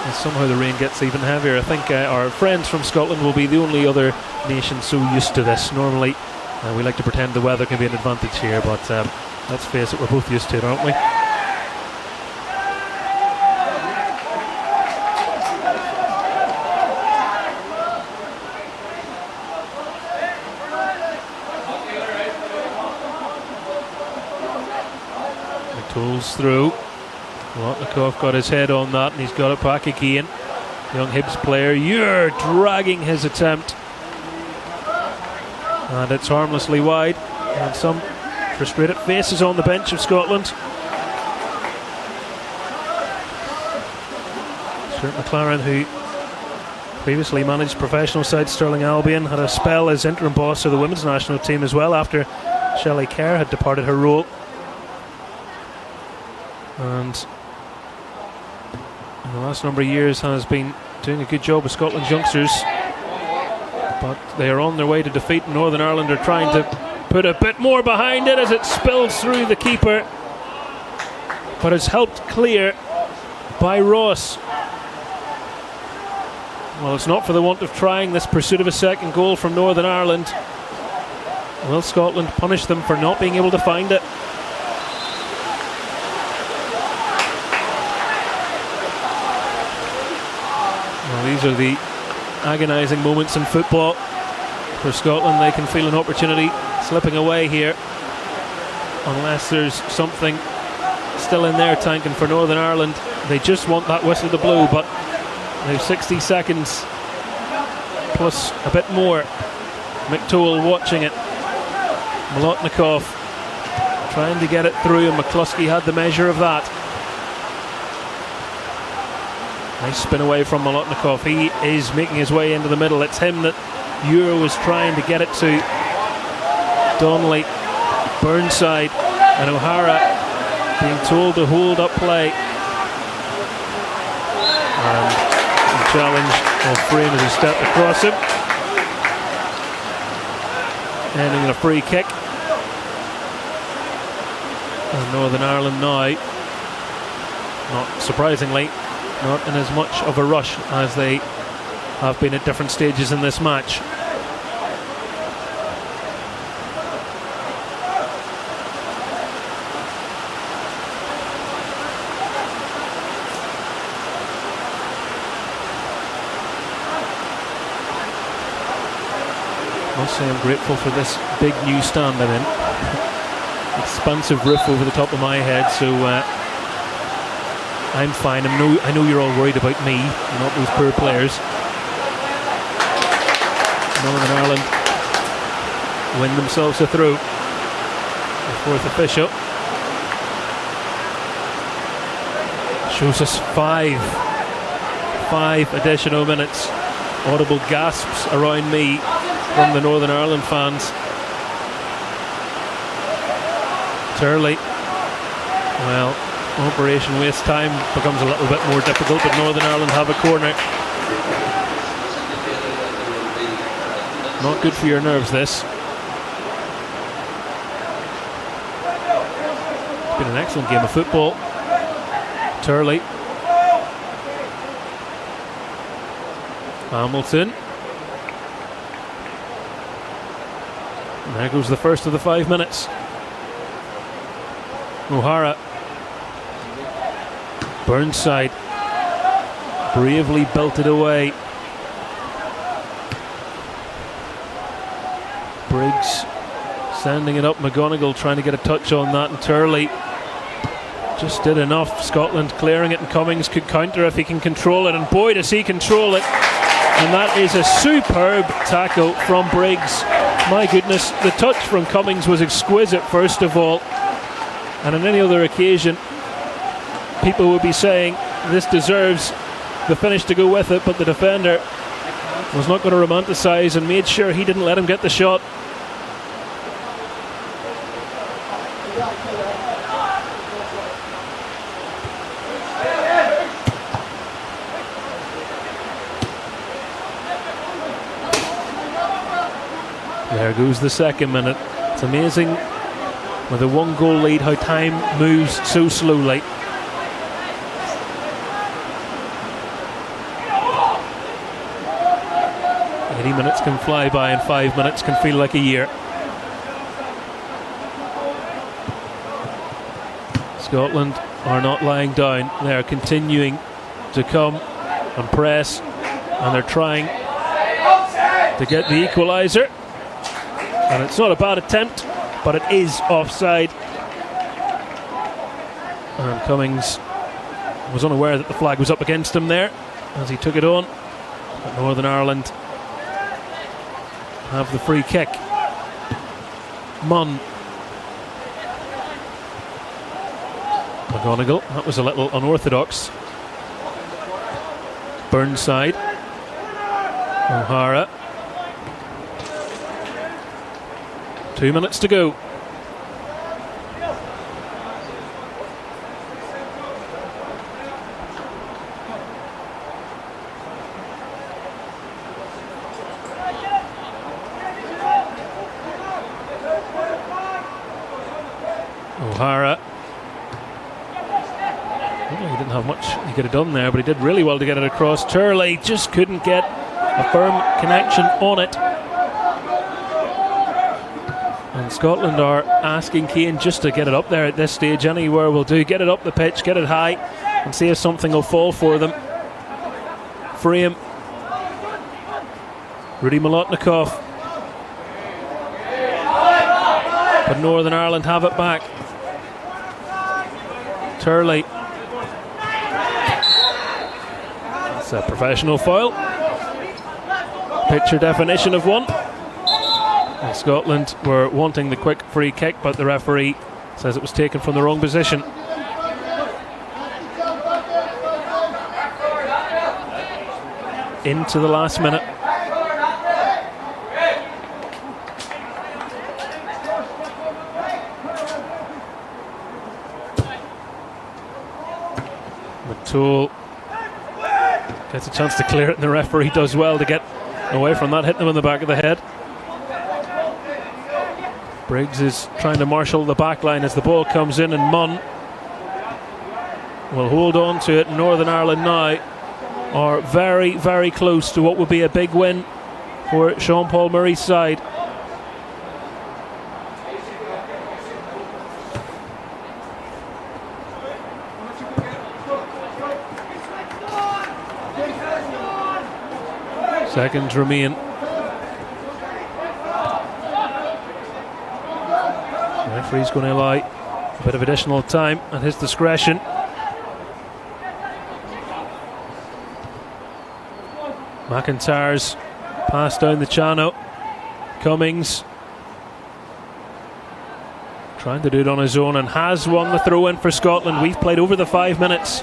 And somehow the rain gets even heavier. I think our friends from Scotland will be the only other nation so used to this. Normally we like to pretend the weather can be an advantage here, but let's face it, we're both used to it, aren't we? McToll's through. Lotnikov got his head on that, and he's got it back again. Young Hibs player, Ure dragging his attempt, and it's harmlessly wide. And some frustrated faces on the bench of Scotland. Stuart McLaren, who previously managed professional side Stirling Albion, had a spell as interim boss of the women's national team as well after Shelley Kerr had departed her role. And in the last number of years has been doing a good job with Scotland's youngsters, but they are on their way to defeat. Northern Ireland are trying to put a bit more behind it as it spills through the keeper, but is helped clear by Ross. Well, it's not for the want of trying this pursuit of a second goal from Northern Ireland. Will Scotland punish them for not being able to find it? Well, these are the agonising moments in football. For Scotland, they can feel an opportunity slipping away here, unless there's something still in their tank. And for Northern Ireland, they just want that whistle to blow, but they've 60 seconds plus a bit more. McToll watching it. Molotnikov trying to get it through, and McCluskey had the measure of that. Nice spin away from Molotnikov. He is making his way into the middle. It's him that Ure was trying to get it to. Donnelly, Burnside, and O'Hara being told to hold up play. And the challenge of Frame as a step across him, ending in a free kick. And Northern Ireland now, not surprisingly, not in as much of a rush as they have been at different stages in this match. I must say I'm grateful for this big new stand I'm in. Expansive roof over the top of my head, so I'm fine. I know you're all worried about me, not those poor players. Northern Ireland win themselves a throw. The fourth official shows us five additional minutes. Audible gasps around me from the Northern Ireland fans. Turley, well, Operation Waste Time becomes a little bit more difficult, but Northern Ireland have a corner. Not good for your nerves, this. It's been an excellent game of football. Turley. Hamilton. And there goes the first of the 5 minutes. O'Hara. Burnside bravely belted away. Briggs sending it up. McGonigal trying to get a touch on that, and Turley just did enough. Scotland clearing it, and Cummings could counter if he can control it, and boy does he control it. And that is a superb tackle from Briggs. My goodness, the touch from Cummings was exquisite first of all, and on any other occasion people would be saying this deserves the finish to go with it, but the defender was not going to romanticise and made sure he didn't let him get the shot. There goes the second minute. It's amazing with a 1-goal lead how time moves so slowly. Minutes can fly by and 5 minutes can feel like a year. Scotland are not lying down. They are continuing to come and press, and they're trying to get the equaliser, and it's not a bad attempt, but it is offside, and Cummings was unaware that the flag was up against him there as he took it on. But Northern Ireland have the free kick. Munn. McGonigal, that was a little unorthodox. Burnside. O'Hara. 2 minutes to go. O'Hara. He didn't have much he could have done there, but he did really well to get it across. Turley just couldn't get a firm connection on it. And Scotland are asking Kane just to get it up there at this stage. Anywhere will do. Get it up the pitch, get it high, and see if something will fall for them. Frame. Rudy Molotnikov. But Northern Ireland have it back. Turley. That's a professional foul. Picture definition of one. And Scotland were wanting the quick free kick, but the referee says it was taken from the wrong position. Into the last minute. McToole gets a chance to clear it, and the referee does well to get away from that, hitting him in the back of the head. Briggs is trying to marshal the back line as the ball comes in, and Munn will hold on to it. Northern Ireland now are very, very close to what would be a big win for Sean Paul Murray's side. Seconds remain. The referee's going to allow a bit of additional time at his discretion. McIntyre's pass down the channel. Cummings trying to do it on his own and has won the throw in for Scotland. We've played over the 5 minutes.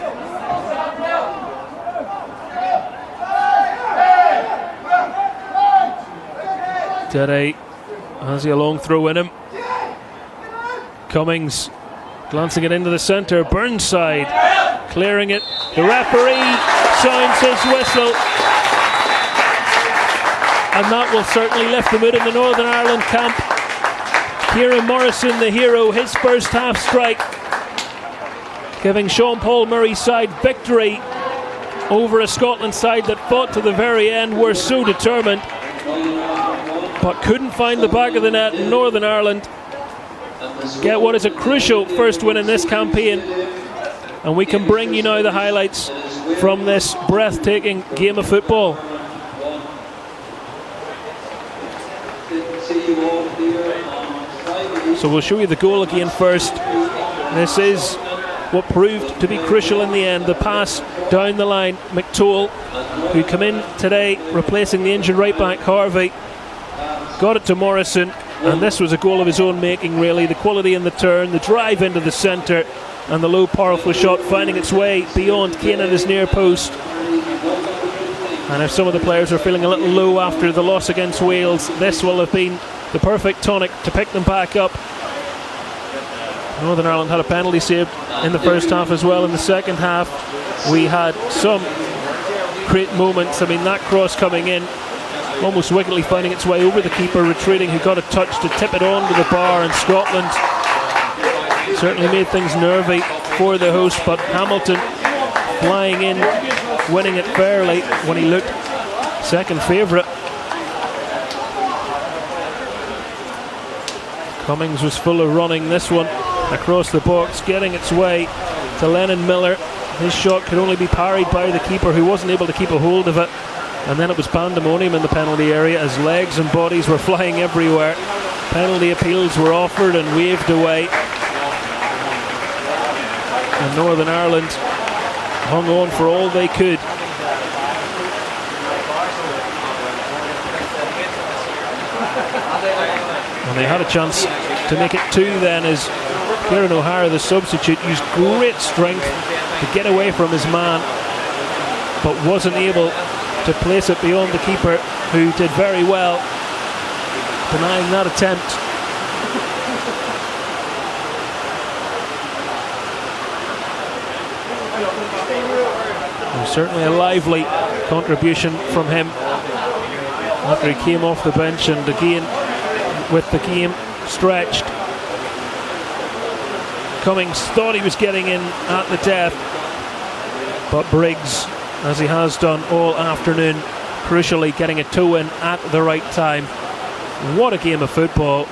Dede has a long throw in him. Cummings glancing it into the centre. Burnside clearing it. The referee sounds his whistle. and that will certainly lift the mood in the Northern Ireland camp. Kieran Morrison, the hero, his first half strike, giving Sean Paul Murray's side victory over a Scotland side that fought to the very end, were so determined, but couldn't find the back of the net. In Northern Ireland get what is a crucial first win in this campaign, and we can bring you now the highlights from this breathtaking game of football. So we'll show you the goal again first. This is what proved to be crucial in the end. The pass down the line. McToll, who come in today replacing the injured right back Harvey, got it to Morrison, and this was a goal of his own making really. The quality in the turn, the drive into the centre, and the low powerful shot finding its way beyond Kane at his near post. And if some of the players are feeling a little low after the loss against Wales, this will have been the perfect tonic to pick them back up. Northern Ireland had a penalty saved in the first half as well. In the second half we had some great moments. I mean, that cross coming in, almost wickedly finding its way over the keeper, retreating, who got a touch to tip it onto the bar, and Scotland certainly made things nervy for the host, but Hamilton flying in, winning it fairly when he looked second favourite. Cummings was full of running. This one across the box, getting its way to Lennon Miller. His shot could only be parried by the keeper, who wasn't able to keep a hold of it, and then it was pandemonium in the penalty area as legs and bodies were flying everywhere. Penalty appeals were offered and waved away, and Northern Ireland hung on for all they could. And they had a chance to make it 2 then, as Kieran O'Hara, the substitute, used great strength to get away from his man, but wasn't able to place it beyond the keeper, who did very well denying that attempt. Certainly a lively contribution from him after he came off the bench, and again with the game stretched, Cummings thought he was getting in at the death, but Briggs, as he has done all afternoon, crucially getting a toe in at the right time. What a game of football.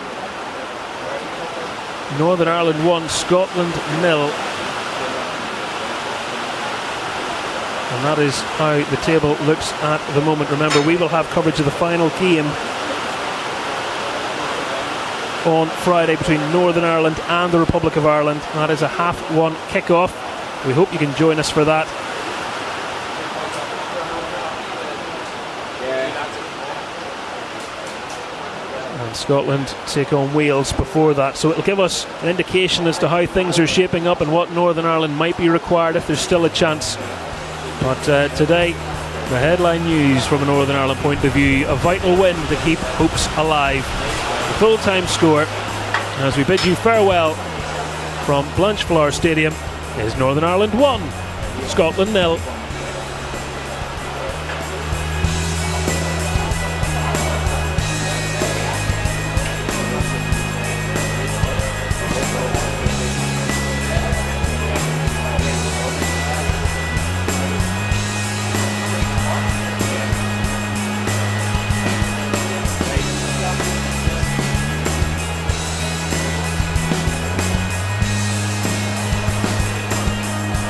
Northern Ireland 1, Scotland 0. And that is how the table looks at the moment. Remember, we will have coverage of the final game on Friday between Northern Ireland and the Republic of Ireland. That is a 1:30 kick-off. We hope you can join us for that. And Scotland take on Wales before that, so it'll give us an indication as to how things are shaping up and what Northern Ireland might be required if there's still a chance. But today, the headline news from a Northern Ireland point of view: a vital win to keep hopes alive. The full-time score, as we bid you farewell from Blanchflower Stadium, is Northern Ireland 1, Scotland 0.